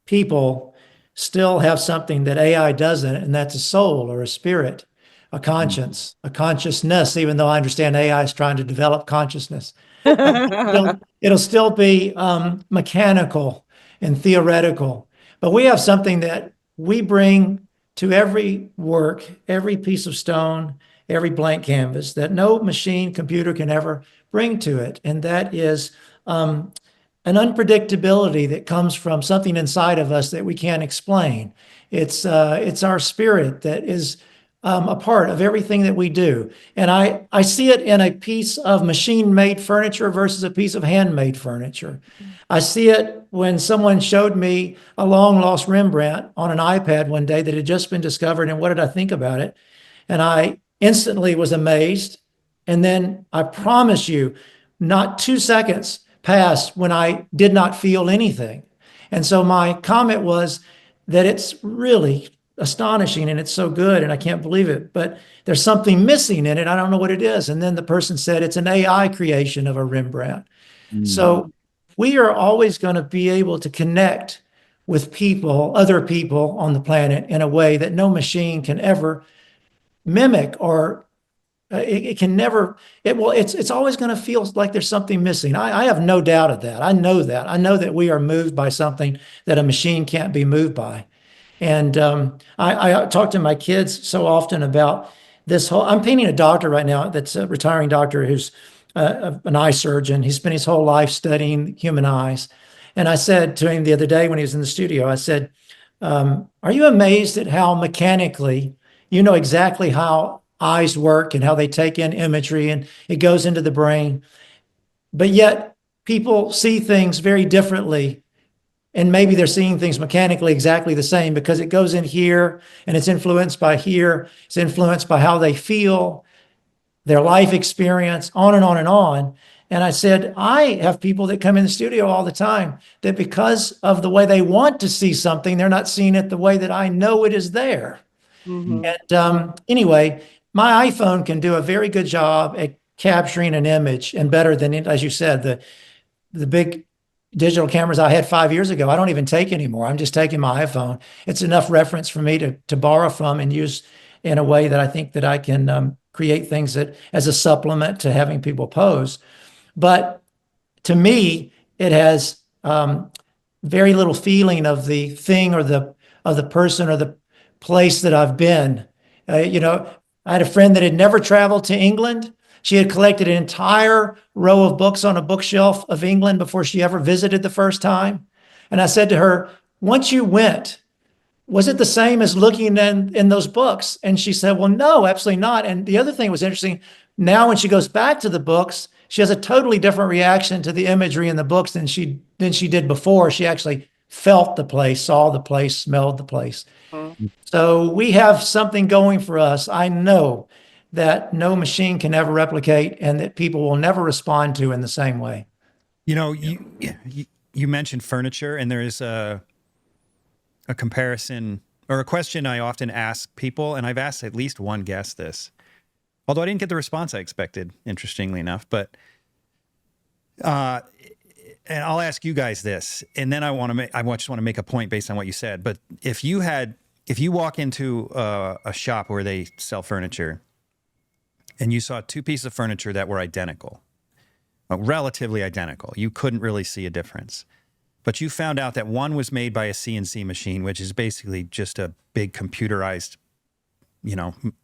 people still have something that AI doesn't, and that's a soul or a spirit, a conscience, a consciousness, even though I understand AI is trying to develop consciousness. It'll still be mechanical and theoretical, but we have something that we bring to every work, every piece of stone, every blank canvas that no machine computer can ever bring to it. And that is an unpredictability that comes from something inside of us that we can't explain. It's our spirit that is a part of everything that we do. And I see it in a piece of machine-made furniture versus a piece of handmade furniture. I see it when someone showed me a long-lost Rembrandt on an iPad one day that had just been discovered, and what did I think about it? And I instantly was amazed. And then I promise you, not 2 seconds passed when I did not feel anything. And so my comment was that it's really astonishing and it's so good and I can't believe it, but there's something missing in it. I don't know what it is. And then the person said it's an AI creation of a Rembrandt. So we are always going to be able to connect with people, other people on the planet in a way that no machine can ever mimic, or it can never, it's always going to feel like there's something missing. I have no doubt of that. I know that. I know that we are moved by something that a machine can't be moved by. And I talk to my kids so often about this whole, I'm painting a doctor right now that's a retiring doctor who's an eye surgeon. He spent his whole life studying human eyes. And I said to him the other day when he was in the studio, I said, are you amazed at how mechanically you know exactly how eyes work and how they take in imagery and it goes into the brain, but yet people see things very differently, and maybe they're seeing things mechanically exactly the same because it goes in here and it's influenced by here, it's influenced by how they feel, their life experience, on and on and on. And I said, I have people that come in the studio all the time that because of the way they want to see something, they're not seeing it the way that I know it is there. And anyway, my iPhone can do a very good job at capturing an image, and better than, as you said, the big digital cameras I had 5 years ago, I don't even take anymore. I'm just taking my iPhone. It's enough reference for me to borrow from and use in a way that I think that I can create things that as a supplement to having people pose. But to me, it has very little feeling of the thing or of the person or the place that I've been. I had a friend that had never traveled to England. She had collected an entire row of books on a bookshelf of England before she ever visited the first time. And I said to her, once you went, was it the same as looking in those books? And she said, well, no, absolutely not. And the other thing was interesting. Now, when she goes back to the books, she has a totally different reaction to the imagery in the books than she did before. She actually felt the place, saw the place, smelled the place. So we have something going for us. I know that no machine can ever replicate and that people will never respond to in the same way. You mentioned furniture, and there is a comparison or a question I often ask people, and I've asked at least one guest this, although I didn't get the response I expected, interestingly enough. But and I'll ask you guys this, and then I just want to make a point based on what you said. But if you walk into a shop where they sell furniture, and you saw two pieces of furniture that were identical, relatively identical, you couldn't really see a difference. But you found out that one was made by a CNC machine, which is basically just a big computerized,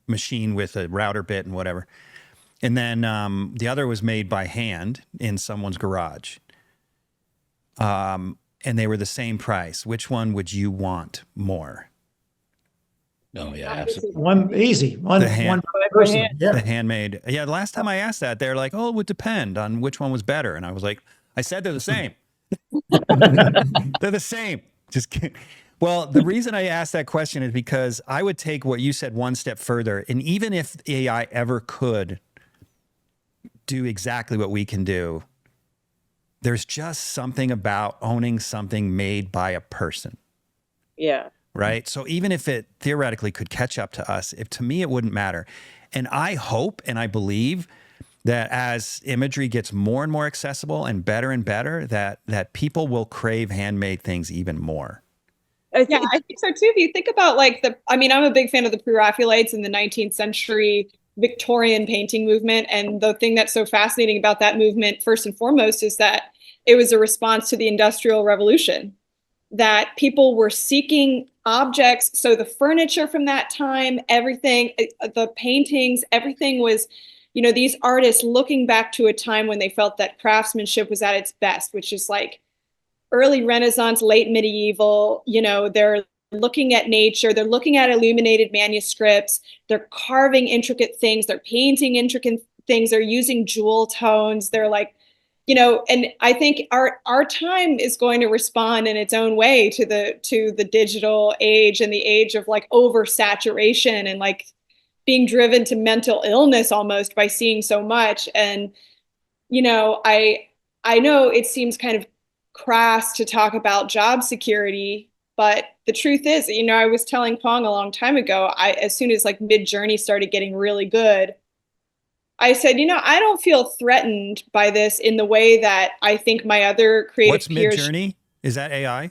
machine with a router bit and whatever. And then the other was made by hand in someone's garage. And they were the same price. Which one would you want more? Oh, yeah, absolutely. One easy, one person. Yeah. The handmade. Yeah, the last time I asked that, they're like, oh, it would depend on which one was better. And I was like, I said they're the same. They're the same. Just kidding. Well, the reason I asked that question is because I would take what you said one step further. And even if AI ever could do exactly what we can do, there's just something about owning something made by a person. Yeah. Right? So even if it theoretically could catch up to us, to me, it wouldn't matter. And I hope and I believe that as imagery gets more and more accessible and better, that people will crave handmade things even more. I think so too. If you think about I'm a big fan of the Pre-Raphaelites in the 19th century Victorian painting movement. And the thing that's so fascinating about that movement, first and foremost, is that it was a response to the Industrial Revolution, that people were seeking objects. So the furniture from that time, everything, the paintings, everything was, these artists looking back to a time when they felt that craftsmanship was at its best, which is like early Renaissance, late medieval. They're looking at nature, they're looking at illuminated manuscripts, they're carving intricate things, they're painting intricate things, they're using jewel tones, they're like, and I think our time is going to respond in its own way to the digital age and the age of like oversaturation and like being driven to mental illness almost by seeing so much. And, I know it seems kind of crass to talk about job security, but the truth is, I was telling Pong a long time ago, as soon as like Mid-Journey started getting really good, I said, I don't feel threatened by this in the way that I think my other creative What's peers. Mid-Journey? Is that AI?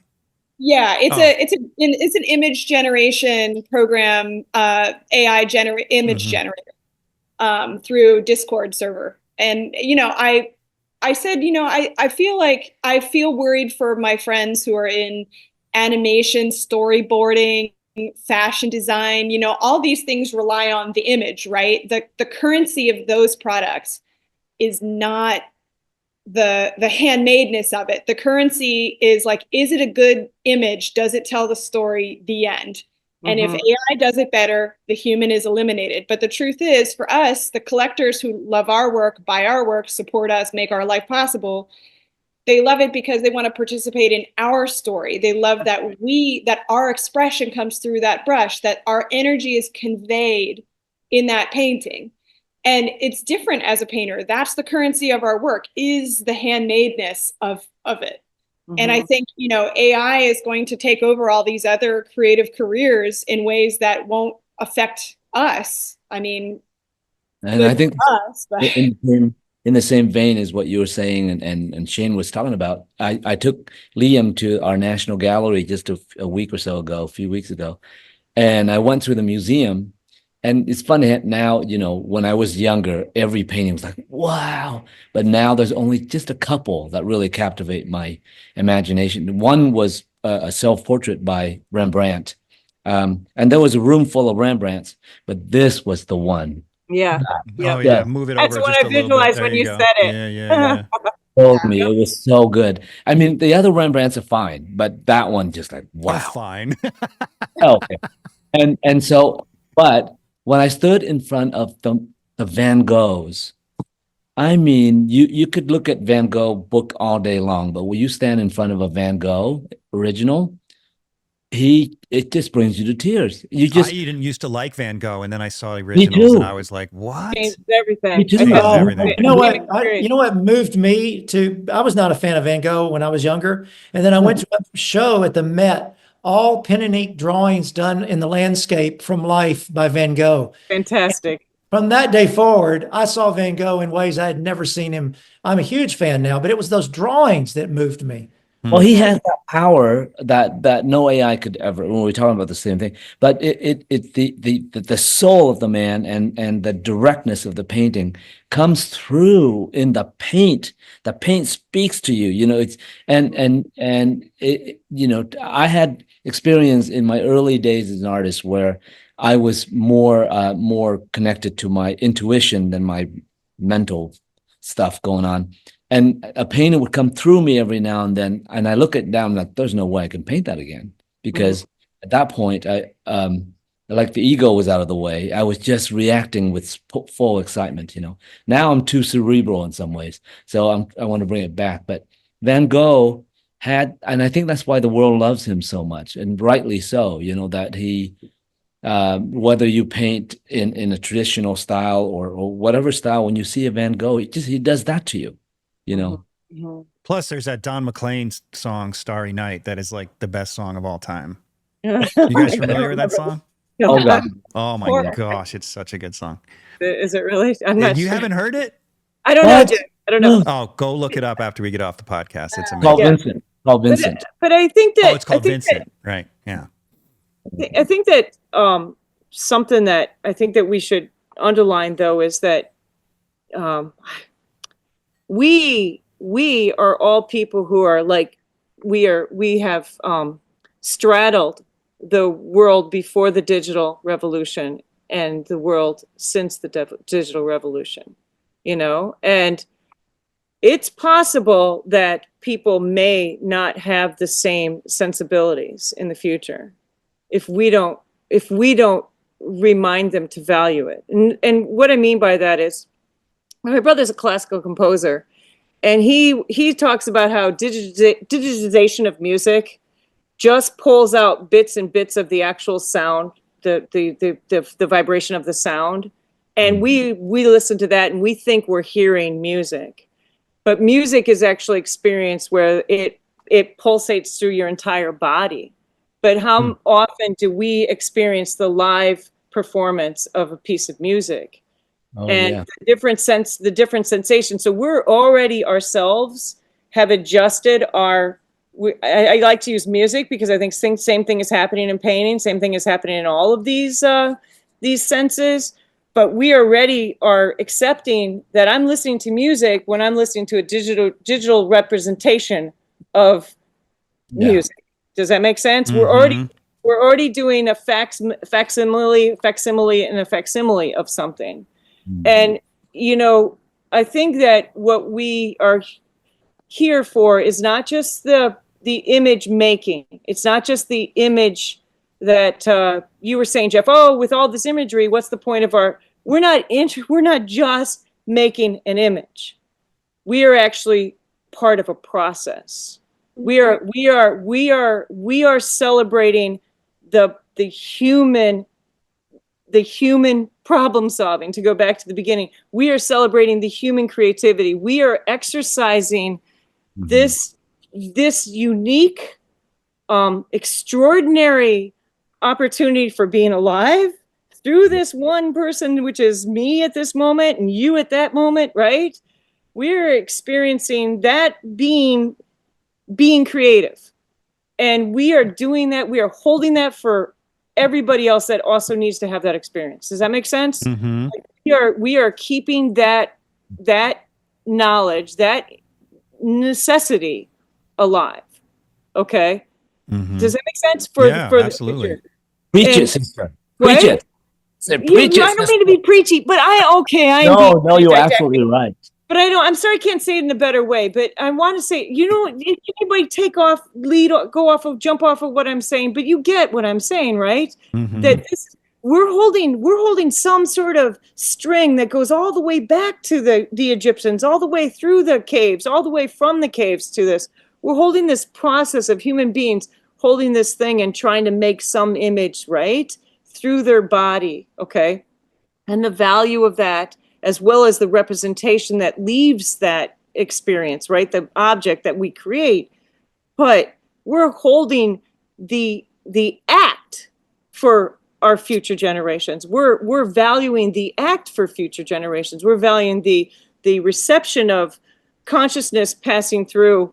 Yeah, Oh. it's an image generation program, AI image generator through Discord server. And I said, I feel worried for my friends who are in animation, storyboarding, fashion design, all these things rely on the image, right? The currency of those products is not the handmadeness of it. The currency is like, is it a good image? Does it tell the story? The end. And if AI does it better, the human is eliminated. But the truth is, for us, the collectors who love our work, buy our work, support us, make our life possible, they love it because they want to participate in our story. They love that our expression comes through that brush, that our energy is conveyed in that painting. And it's different as a painter. That's the currency of our work, is the handmadeness of it. And I think, AI is going to take over all these other creative careers in ways that won't affect us. I mean, and I think us, but in the same vein as what you were saying and Shane was talking about, I took Liam to our National Gallery just a week or so ago, a few weeks ago, and I went through the museum. And it's funny now, when I was younger, every painting was like, wow. But now there's only just a couple that really captivate my imagination. One was a self-portrait by Rembrandt. And there was a room full of Rembrandts, but this was the one. Yeah. Oh yeah, move it over. That's what just I a little visualized bit. when There you go. said it. Yeah. Told me it was so good. I mean, the other Rembrandts are fine, but that one just like, wow. Oh, fine. Okay. And so, but when I stood in front of the Van Goghs, I mean, you could look at Van Gogh book all day long, but when you stand in front of a Van Gogh original, it just brings you to tears. I didn't used to like Van Gogh, and then I saw the Me originals, too. and I was like, "What?" Changed everything. Me too. I think Changed Oh, everything. you know what? Experience. You know what moved me to? I was not a fan of Van Gogh when I was younger, and then I went to a show at the Met, all pen and ink drawings done in the landscape from life by Van Gogh. Fantastic. From that day forward, I saw Van Gogh in ways I had never seen him. I'm a huge fan now, but it was those drawings that moved me. Well, he has that power that no AI could ever. When we're talking about the same thing, but the soul of the man and the directness of the painting comes through in the paint. The paint speaks to you. It's I had experience in my early days as an artist where I was more connected to my intuition than my mental stuff going on. And a painting would come through me every now and then, and I look it down like, there's no way I can paint that again, because at that point, I like the ego was out of the way. I was just reacting with full excitement. Now I'm too cerebral in some ways, so I want to bring it back. But Van Gogh had, and I think that's why the world loves him so much, and rightly so. That he. Whether you paint in a traditional style or whatever style, when you see a Van Gogh, he does that to you. Plus, there's that Don McLean song, "Starry Night," that is like the best song of all time. You guys familiar with that song? Oh God! Oh my gosh, it's such a good song. Is it really? I'm not You sure. haven't heard it? I don't know, Jim. I don't know. Oh, go look it up after we get off the podcast. It's Called amazing. Vincent. Called Vincent. But I think that Oh, it's called Vincent, right? Yeah. I think that something that I think that we should underline, though, is that we are all people who are like we have straddled the world before the digital revolution and the world since the digital revolution, and it's possible that people may not have the same sensibilities in the future if we don't remind them to value it. And what I mean by that is, my brother's a classical composer, and he talks about how digitization of music just pulls out bits and bits of the actual sound, the vibration of the sound, and we listen to that and we think we're hearing music, but music is actually experience where it pulsates through your entire body. but how often do we experience the live performance of a piece of music? Oh, And yeah. the different sensations. So we're already ourselves have adjusted I like to use music because I think same thing is happening in painting, same thing is happening in all of these senses. But we already are accepting that I'm listening to music when I'm listening to a digital representation of music. Does that make sense? Mm-hmm. We're already doing a facsimile, and a facsimile of something. And, I think that what we are here for is not just the image making. It's not just the image that you were saying, Jeff, with all this imagery, what's the point of we're not just making an image. We are actually part of a process. We are celebrating the human problem solving. To go back to the beginning, we are celebrating the human creativity. We are exercising this unique, extraordinary opportunity for being alive through this one person, which is me at this moment and you at that moment, right? We're experiencing that being creative. And we are doing that. We are holding that for everybody else that also needs to have that experience. Does that make sense? Mm-hmm. We are keeping that knowledge, that necessity alive. Okay. Mm-hmm. Does that make sense? Absolutely. The future? Preach it, And- sister. What? Preach it. Say, preach it, I don't sister. mean to be preachy, but No, you're absolutely right. But I'm sorry I can't say it in a better way, but I want to say, if anybody jump off of what I'm saying, but you get what I'm saying, right? Mm-hmm. That we're holding some sort of string that goes all the way back to the Egyptians, all the way through the caves, all the way from the caves to this. We're holding this process of human beings holding this thing and trying to make some image, right? Through their body, okay? And the value of that, as well as the representation that leaves that experience, right? The object that we create. But we're holding the act for our future generations. We're valuing the act for future generations. We're valuing the reception of consciousness passing through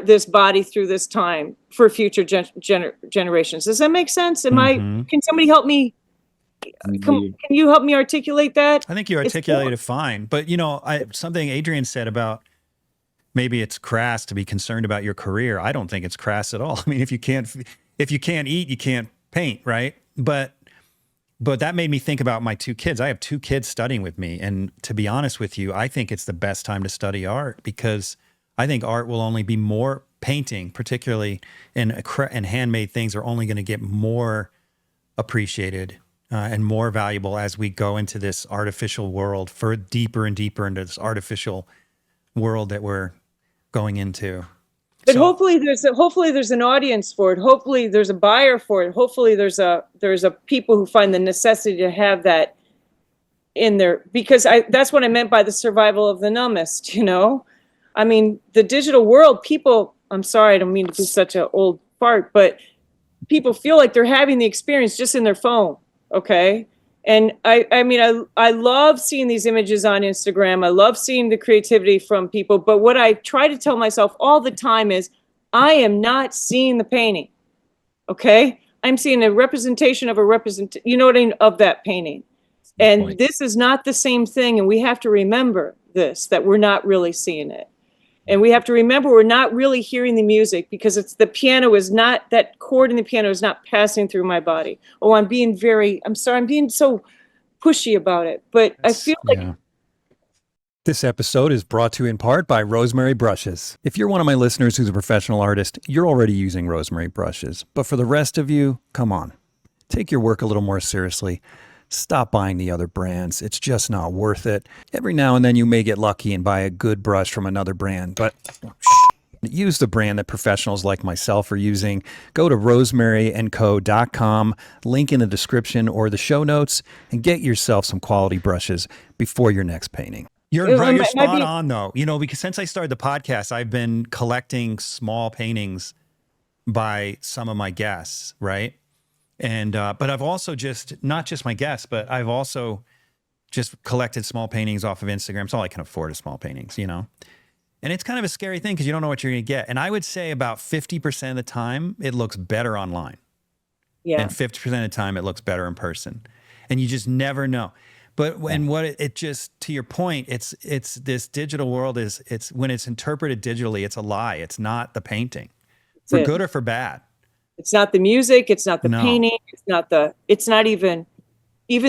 this body through this time for future generations. Does that make sense? Mm-hmm. Can somebody help me? Can you help me articulate that? I think you articulated it fine, but something Adrian said about maybe it's crass to be concerned about your career. I don't think it's crass at all. I mean, if you can't eat, you can't paint, right? But that made me think about my two kids. I have two kids studying with me, and to be honest with you, I think it's the best time to study art because I think art will only be more painting, particularly and handmade things are only going to get more appreciated. And more valuable as we go into this artificial world, for deeper and deeper into this artificial world that we're going into. But hopefully there's an audience for it. Hopefully there's a buyer for it. Hopefully there's a people who find the necessity to have that in there, because that's what I meant by the survival of the numbist. I mean, the digital world, people. I'm sorry, I don't mean to be such an old fart, but people feel like they're having the experience just in their phone. Okay. And I love seeing these images on Instagram. I love seeing the creativity from people. But what I try to tell myself all the time is I am not seeing the painting. Okay. I'm seeing a representation of of that painting. And this is not the same thing. And we have to remember that we're not really seeing it. And we have to remember we're not really hearing the music because that chord in the piano is not passing through my body. Oh, I'm being so pushy about it. But I feel like This episode is brought to you in part by Rosemary Brushes. If you're one of my listeners who's a professional artist, you're already using Rosemary Brushes. But for the rest of you, come on, take your work a little more seriously. Stop buying the other brands. It's just not worth it. Every now and then you may get lucky and buy a good brush from another brand, but use the brand that professionals like myself are using. Go to rosemaryandco.com, link in the description or the show notes, and get yourself some quality brushes before your next painting. You're spot on though. Because since I started the podcast, I've been collecting small paintings by some of my guests, right? And but I've also not just my guests, but I've also just collected small paintings off of Instagram. It's all I can afford is small paintings, you know? And it's kind of a scary thing because you don't know what you're going to get. And I would say about 50% of the time, it looks better online. Yeah. And 50% of the time, it looks better in person. And you just never know. But when it just, to your point, it's this digital world it's when it's interpreted digitally, it's a lie. It's not the painting, for good or for bad. It's not the music. It's not the painting. It's not even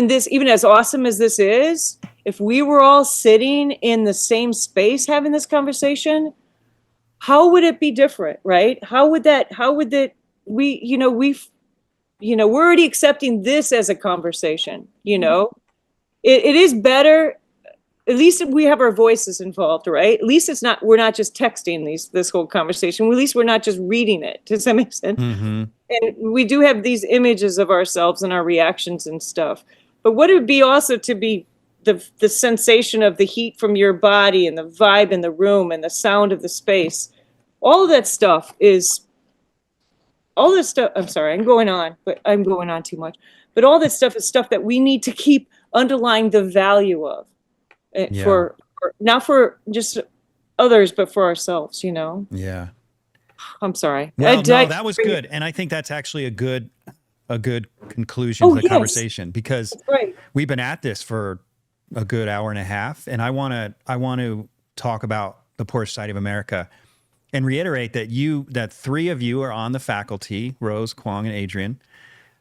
this, even as awesome as this is, if we were all sitting in the same space having this conversation, how would it be different, right? We're already accepting this as a conversation, you know? It is better, at least we have our voices involved, right? At least we're not just texting this whole conversation. At least we're not just reading it, to some extent. Mm-hmm. And we do have these images of ourselves and our reactions and stuff. But what it would be also to be the sensation of the heat from your body and the vibe in the room and the sound of the space. All of that stuff I'm sorry, I'm going on too much. But all that stuff is stuff that we need to keep underlying the value of for not for just others, but for ourselves, you know? Yeah. I'm sorry. Well, no, that was good. And I think that's actually a good conclusion to the conversation, because we've been at this for a good hour and a half. And I want to talk about the poorest society of America and reiterate that three of you are on the faculty: Rose, Kwong, and Adrian.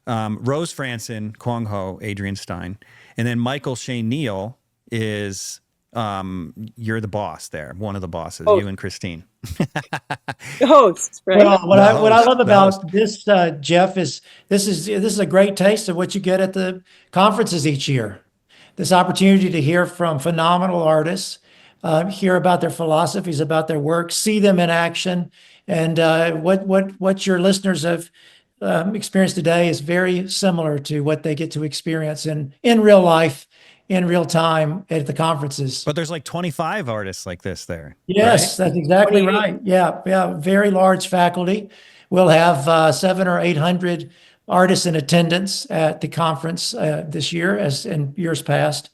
Rose Franson, Kwong Ho, Adrian Stein. And then Michael Shane Neal is, you're the boss there, one of the bosses, you and Christine. The hosts, right? Well, what I love about this, Jeff, is this is a great taste of what you get at the conferences each year. This opportunity to hear from phenomenal artists, hear about their philosophies, about their work, see them in action, and what your listeners have experienced today is very similar to what they get to experience in real life, in real time at the conferences. But there's like 25 artists like this there. Yes, right? That's exactly right. Yeah. Very large faculty. We'll have 700 or 800 artists in attendance at the conference this year, as in years past.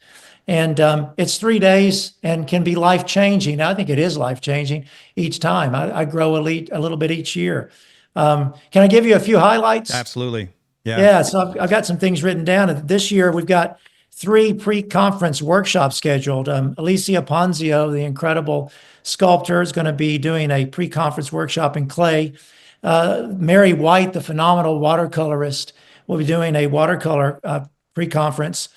And it's 3 days and can be life-changing. I think it is life-changing each time. I grow a little bit each year. Can I give you a few highlights? Absolutely. Yeah. Yeah. So I've got some things written down. This year, we've got 3 pre-conference workshops scheduled. Alicia Ponzio, the incredible sculptor, is going to be doing a pre-conference workshop in clay. Mary White, the phenomenal watercolorist, will be doing a watercolor pre-conference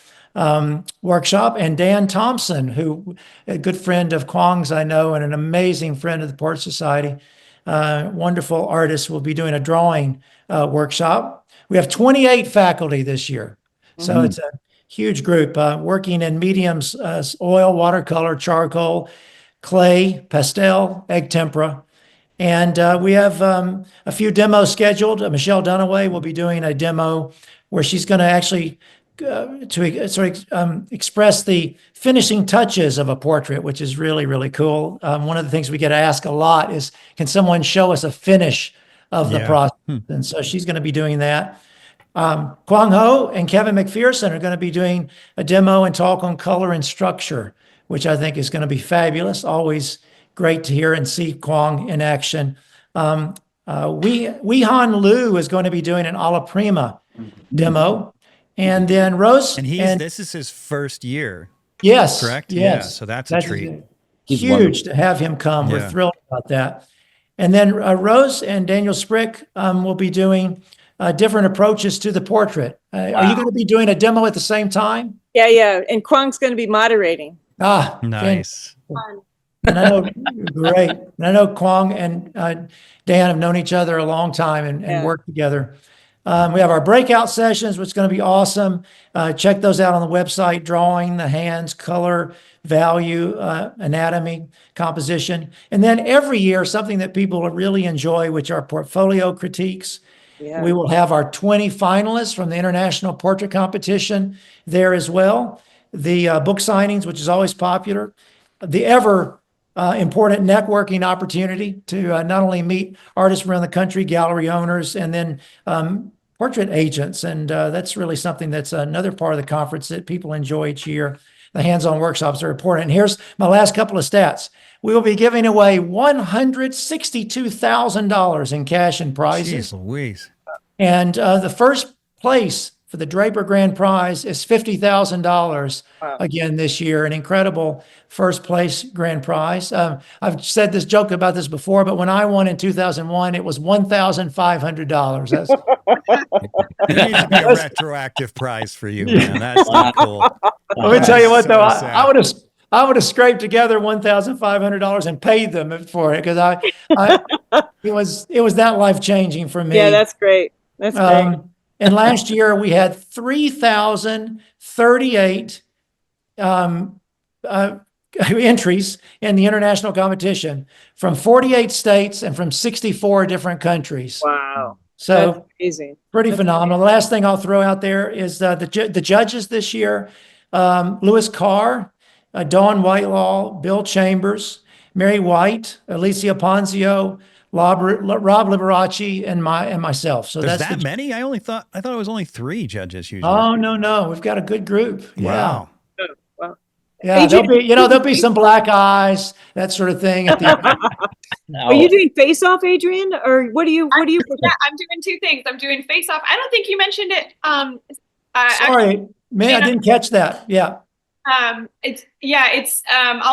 workshop. And Dan Thompson, who a good friend of Kwong's, I know, and an amazing friend of the Port Society, wonderful artist, will be doing a drawing workshop. We have 28 faculty this year. So it's a huge group working in mediums, oil, watercolor, charcoal, clay, pastel, egg tempera. And we have a few demos scheduled. Michelle Dunaway will be doing a demo where she's going to actually express the finishing touches of a portrait, which is really, really cool. One of the things we get asked a lot is, can someone show us a finish of the process? And so she's going to be doing that. Kwong Ho and Kevin McPherson are going to be doing a demo and talk on color and structure, which I think is going to be fabulous. Always great to hear and see Kwong in action. Han Liu is going to be doing an alla prima demo. And then Rose. And this is his first year. Yes. Correct? Yes. Yeah. So that's a treat. Huge to have him come. We're thrilled about that. And then Rose and Daniel Sprick will be doing different approaches to the portrait. Are you going to be doing a demo at the same time? Yeah. And Kwong's going to be moderating. Nice. And I know, great. And I know Kwong and Dan have known each other a long time and worked together. We have our breakout sessions, which is going to be awesome. Check those out on the website: drawing, the hands, color, value, anatomy, composition. And then every year, something that people really enjoy, which are portfolio critiques. Yeah. We will have our 20 finalists from the International Portrait Competition there as well. The book signings, which is always popular. The ever important networking opportunity to not only meet artists around the country, gallery owners, and then portrait agents. And that's really something that's another part of the conference that people enjoy each year. The hands-on workshops are important. And here's my last couple of stats. We will be giving away $162,000 in cash and prizes. Jeez Louise. And the first place for the Draper Grand Prize is $50,000 again this year, an incredible first place grand prize. I've said this joke about this before, but when I won in 2001, it was $1,500. That's There needs to be a retroactive prize for you, man. That's not cool. Let me tell you what, So though, sad. I would have scraped together $1,500 and paid them for it because it was that life changing for me. Yeah, that's great. That's great. And last year we had 3,038 entries in the international competition from 48 states and from 64 different countries. Wow. So That's amazing. pretty phenomenal. The last thing I'll throw out there is the judges this year: Lewis Carr, Dawn Whitelaw, Bill Chambers, Mary White, Alicia Ponzio, Rob Liberace, and myself. So There's that's that many? I thought it was only 3 judges usually. Oh, no. We've got a good group. Wow. Yeah, there'll be some black eyes, that sort of thing. At the Are you doing face off, Adrian? Or what do you Yeah, I'm doing 2 things. I'm doing face off. I don't think you mentioned it. Sorry, man, I didn't catch that. Yeah. I'll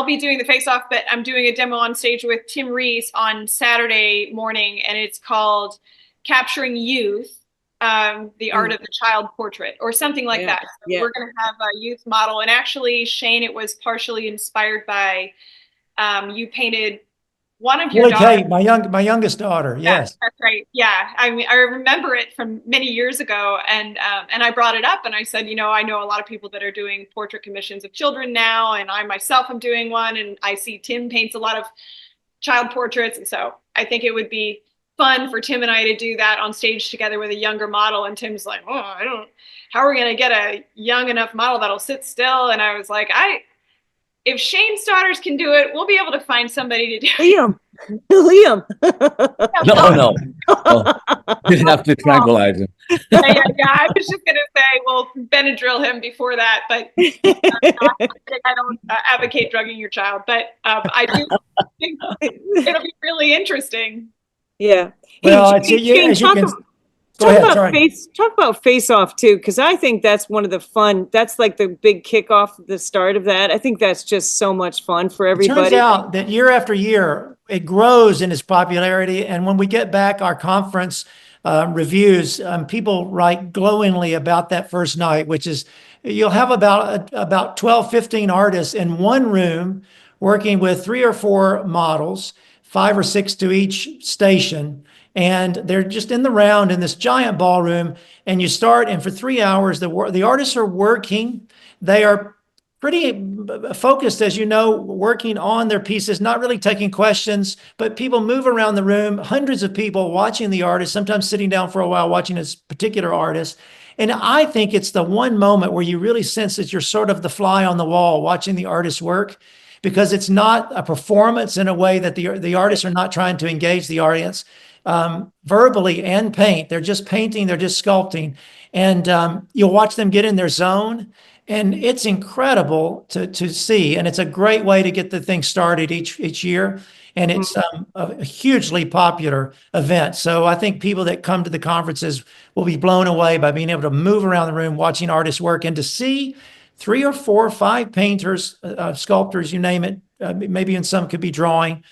be doing the face off, but I'm doing a demo on stage with Tim Reese on Saturday morning, and it's called Capturing Youth, the Art of the Child Portrait, or something like that. So we're going to have a youth model, and actually, Shane, it was partially inspired by you painted one of your daughters. Kate, my youngest daughter. Yes, that's right. Yeah, I mean, I remember it from many years ago, and I brought it up, and I said, I know a lot of people that are doing portrait commissions of children now, and I myself am doing one, and I see Tim paints a lot of child portraits, and so I think it would be fun for Tim and I to do that on stage together with a younger model. And Tim's like, how are we going to get a young enough model that'll sit still? And I was like, if Shane's daughters can do it, we'll be able to find somebody to do it. Liam. No. Didn't have to tranquilize him. Yeah. I was just going to say, well, Benadryl him before that, but I don't advocate drugging your child, but I do think it'll be really interesting. Yeah. Well, Shane, talk about face off too, because I think that's one of the fun. That's like the big kickoff, the start of that. I think that's just so much fun for everybody. It turns out that year after year, it grows in its popularity. And when we get back our conference reviews, people write glowingly about that first night, which is you'll have about 12, 15 artists in one room working with 3 or 4 models, 5 or 6 to each station. And they're just in the round in this giant ballroom. And you start, and for 3 hours, the artists are working. They are pretty focused, as you know, working on their pieces, not really taking questions, but people move around the room, hundreds of people watching the artist, sometimes sitting down for a while watching this particular artist. And I think it's the one moment where you really sense that you're sort of the fly on the wall watching the artist work, because it's not a performance in a way that the artists are not trying to engage the audience verbally and paint. They're just painting, they're just sculpting. And you'll watch them get in their zone. And it's incredible to see. And it's a great way to get the thing started each year. And it's a hugely popular event. So I think people that come to the conferences will be blown away by being able to move around the room, watching artists work, and to see 3 or 4 or 5 painters, sculptors, you name it, maybe in some could be drawing,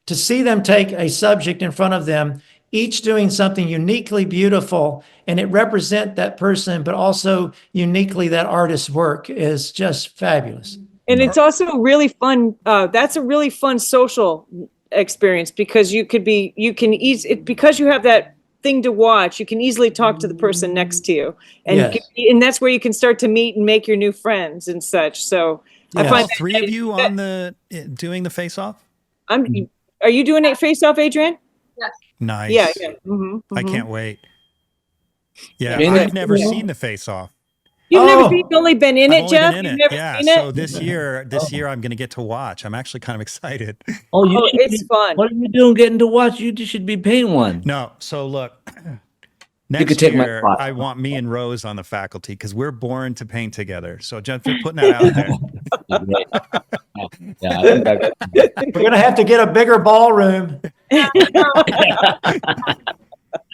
to see them take a subject in front of them, each doing something uniquely beautiful, and it represent that person, but also uniquely that artist's work is just fabulous. And it's also really fun. That's a really fun social experience, because because you have that thing to watch, you can easily talk to the person next to you. And Yes. and that's where you can start to meet and make your new friends and such. So I All find 3 of you on doing the face off? Are you doing it face off, Adrian? Yes. Nice. Yeah. Mm-hmm, I can't wait. Yeah, I mean, I've never seen the face off. You've never Oh. seen, you've only been in I've it, only Jeff? been in You've it. never Yeah. seen So it? this year I'm going to get to watch. I'm actually kind of excited. Oh, you Oh, should it's be- fun. What are you doing getting to watch? You should be paying one. No. So look, could next take my year spot. I want me and Rose on the faculty because we're born to paint together. So Jeff, you're putting that out there. Great. Yeah, I think We're going to have to get a bigger ballroom.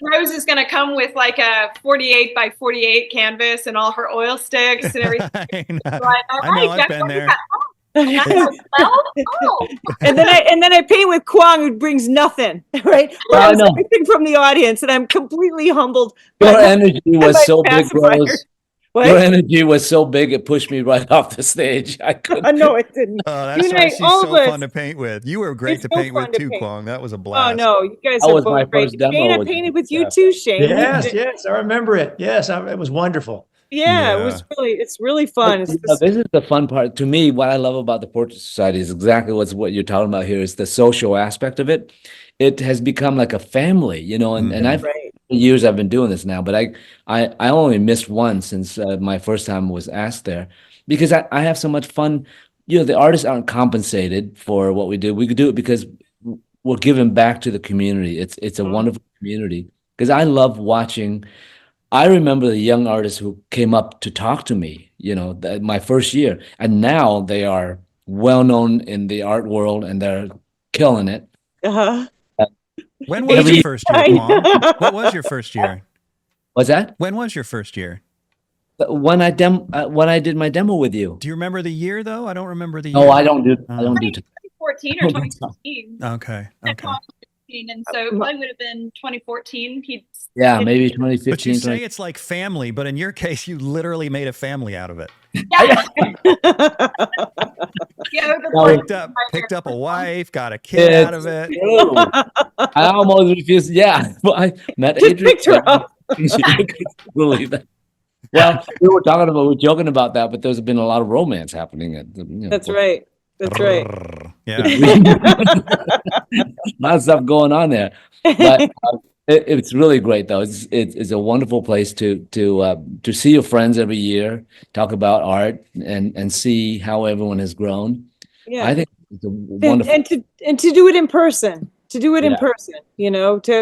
Rose is going to come with like a 48 by 48 canvas and all her oil sticks and everything. I know, Right, all I know, right, I've Jeff, been what do you there. got? Oh, And then I paint with Kwong, who brings nothing, right? I Borrows know. everything from the audience, and I'm completely humbled. Your by- energy by was so big, pacifier. Rose. What? Your energy was so big, it pushed me right off the stage. I couldn't. No, it didn't. Oh, You that's and why I, she's all so of us. fun to paint with. You were great It's to so paint fun with to too, paint. Kwong. That was a Oh blast. no, you guys That are was both my great. first demo Shane, I with painted you. with you Yeah. too, Shane. Yes, I remember it. Yes, it was wonderful. Yeah, it's really fun. It's This is the fun part. To me, what I love about the Portrait Society is exactly what you're talking about here is the social aspect of it. It has become like a family, and I've right. years I've been doing this now, but I only missed one since my first time was asked there because I have so much fun. The artists aren't compensated for what we do. We could do it because we're giving back to the community. It's a wonderful community because I love watching. I remember the young artists who came up to talk to me, my first year, and now they are well known in the art world and they're killing it. Uh-huh. When was Every- your first year, Kwong? What was your first year? What's that? When was your first year? When I did my demo with you. Do you remember the year though? I don't remember the year. No, I don't do. I don't do. 2014 or 2015. Okay. Okay. And so it probably would have been 2014. Yeah, maybe But you 2015. say it's like family, but in your case, you literally made a family out of it. Picked up a wife, got a kid out of it. I almost refused. Yeah, but I met Just Adrian. picked her up. She couldn't believe that. Well, we were joking about that, but there's been a lot of romance happening. That's right. That's right. Yeah. A lot of stuff going on there, but it's really great though. It's a wonderful place to see your friends every year, talk about art, and see how everyone has grown. Yeah. I think it's a wonderful. And to do it in person. To do it in Yeah. person,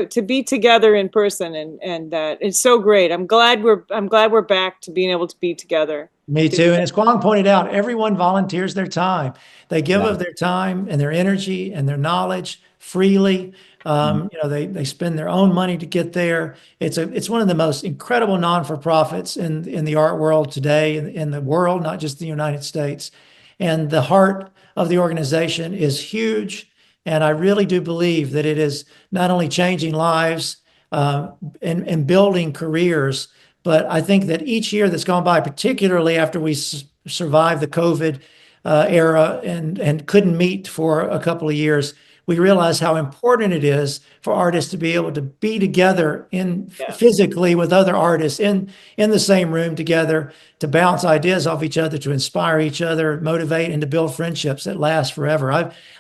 to be together in person, and that it's so great. I'm glad we're back to being able to be together. Me too. And as Kwong pointed out, everyone volunteers their time. They give Yeah. of their time and their energy and their knowledge freely. They spend their own money to get there. It's one of the most incredible non-for-profits in the art world today, in the world, not just the United States. And the heart of the organization is huge. And I really do believe that it is not only changing lives and building careers, but I think that each year that's gone by, particularly after we survived the COVID era and couldn't meet for a couple of years, we realize how important it is for artists to be able to be together physically with other artists in the same room together, to bounce ideas off each other, to inspire each other, motivate, and to build friendships that last forever.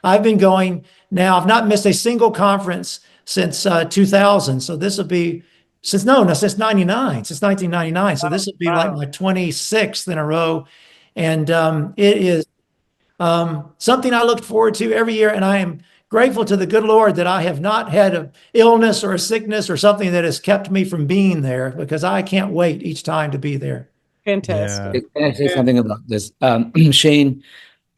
I've been going now. I've not missed a single conference since 2000. So this will be since 1999. So this will be like my 26th in a row, and it is something I look forward to every year, and I am grateful to the good Lord that I have not had an illness or a sickness or something that has kept me from being there, because I can't wait each time to be there. Fantastic. Can I say something about this? Shane,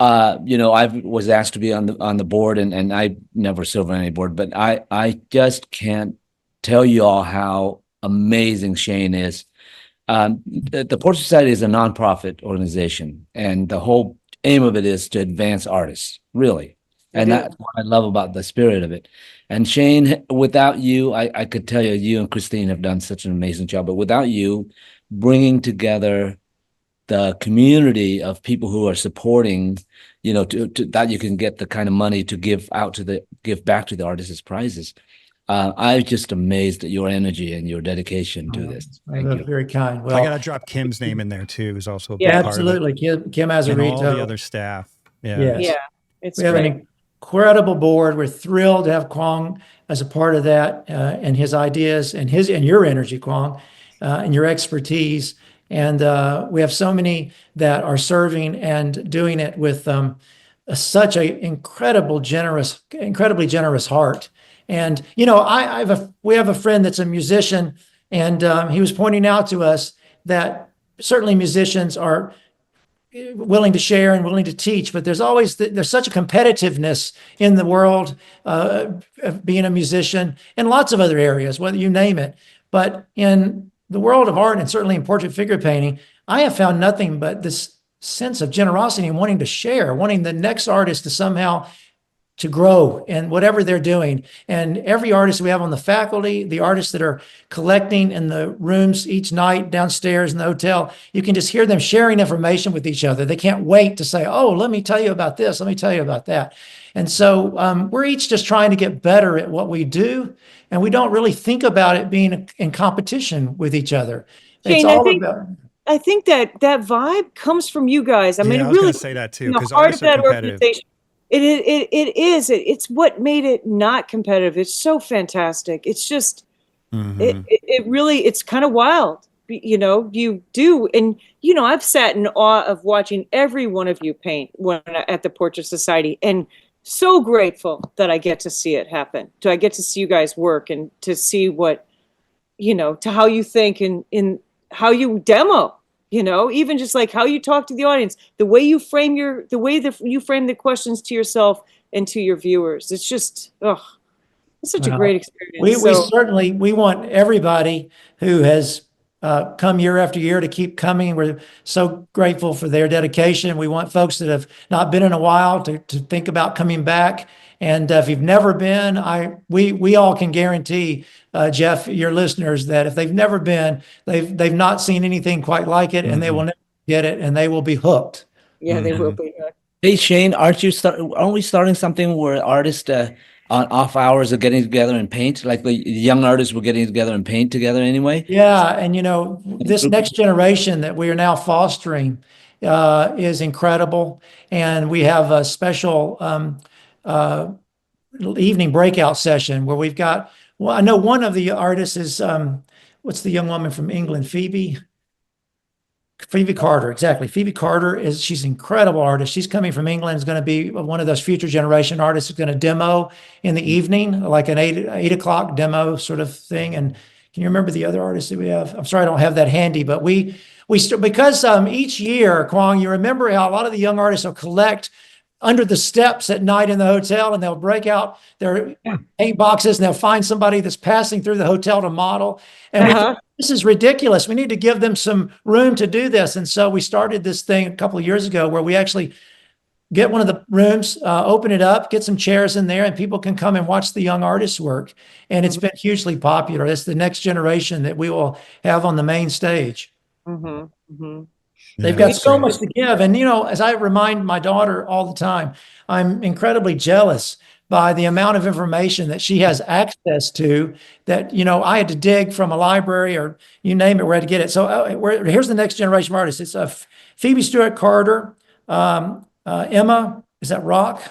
I was asked to be on the board, and I never served on any board, but I just can't tell you all how amazing Shane is. The Portrait Society is a nonprofit organization, and the whole aim of it is to advance artists, really. And that's what I love about the spirit of it. And Shane, without you, I could tell you and Christine have done such an amazing job, but without you bringing together the community of people who are supporting, to that you can get the kind of money to give back to the artists' prizes. I'm just amazed at your energy and your dedication to this. Thank you. Very kind. Well, I got to drop Kim's name in there too, who's also a big Yeah, part of it. absolutely. Kim Azarito. And all the other staff. Yeah. Yes. Yeah, it's We have great. an incredible board. We're thrilled to have Kwong as a part of that, and his ideas and your energy, Kwong, and your expertise And we have so many that are serving and doing it with such a incredibly generous heart. And we have a friend that's a musician, and he was pointing out to us that certainly musicians are willing to share and willing to teach, but there's such a competitiveness in the world of being a musician and lots of other areas, whether you name it. But in the world of art, and certainly in portrait figure painting, I have found nothing but this sense of generosity and wanting to share, wanting the next artist to somehow to grow in whatever they're doing. And every artist we have on the faculty, the artists that are collecting in the rooms each night downstairs in the hotel, you can just hear them sharing information with each other. They can't wait to say, oh, let me tell you about this. Let me tell you about that. And so we're each just trying to get better at what we do. And we don't really think about it being in competition with each other. It's Shane, all about... I think that vibe comes from you guys. I mean, I it was really going to say that too, the because heart artists of are that competitive. organization. It's what made it not competitive. It's so fantastic. It's just, it really, it's kind of wild. You do. And, I've sat in awe of watching every one of you paint at the Portrait Society, and so grateful that I get to see it happen. I get to see you guys work and to see what, to how you think and in how you demo. Even just like how you talk to the audience, the way you frame you frame the questions to yourself and to your viewers. It's just, it's such a great experience. We want everybody who has come year after year to keep coming. We're so grateful for their dedication. We want folks that have not been in a while to think about coming back. And if you've never been, we all can guarantee, Jeff, your listeners, that if they've never been, they've not seen anything quite like it, and they will never get it, and they will be hooked. Yeah, they will be. Hey, Shane, aren't we starting something where artists on off hours are getting together and paint? Like the young artists were getting together and paint together anyway? Yeah, and this next generation that we are now fostering is incredible, and we have a special evening breakout session where we've got. Well, I know one of the artists is what's the young woman from England, Phoebe Carter, exactly. Phoebe Carter she's an incredible artist. She's coming from England, is going to be one of those future generation artists who's going to demo in the evening, like an 8 o'clock demo sort of thing. And can you remember the other artists that we have? I'm sorry, I don't have that handy, but because each year, Kwong, you remember how a lot of the young artists will collect under the steps at night in the hotel, and they'll break out their paint boxes, and they'll find somebody that's passing through the hotel to model. And we thought, this is ridiculous. We need to give them some room to do this. And so we started this thing a couple of years ago where we actually get one of the rooms, open it up, get some chairs in there, and people can come and watch the young artists work. And it's been hugely popular. It's the next generation that we will have on the main stage. They've got so much to give. And, as I remind my daughter all the time, I'm incredibly jealous by the amount of information that she has access to that, I had to dig from a library or you name it, where I had to get it. So here's the next generation of artists. It's Phoebe Stewart Carter, Emma, is that Rock?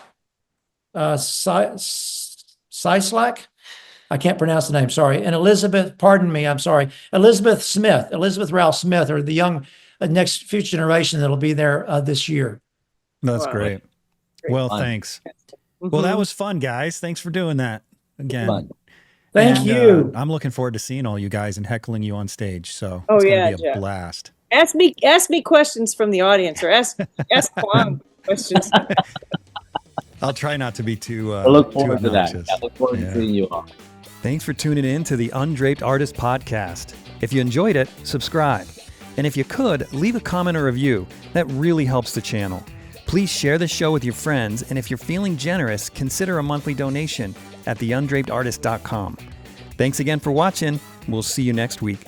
Sislak? I can't pronounce the name, sorry. And Elizabeth Ralph Smith, or the young next future generation that'll be there this year. That's great. Well, thanks. Well, that was fun, guys. Thanks for doing that again. Thank you. I'm looking forward to seeing all you guys and heckling you on stage. So it's going to be a blast. Ask me questions from the audience, or ask Kwong questions. I'll try not to be too I look forward to that. obnoxious. I look forward to seeing you all. Thanks for tuning in to the Undraped Artist Podcast. If you enjoyed it, subscribe. And if you could, leave a comment or review. That really helps the channel. Please share the show with your friends, and if you're feeling generous, consider a monthly donation at theundrapedartist.com. Thanks again for watching. We'll see you next week.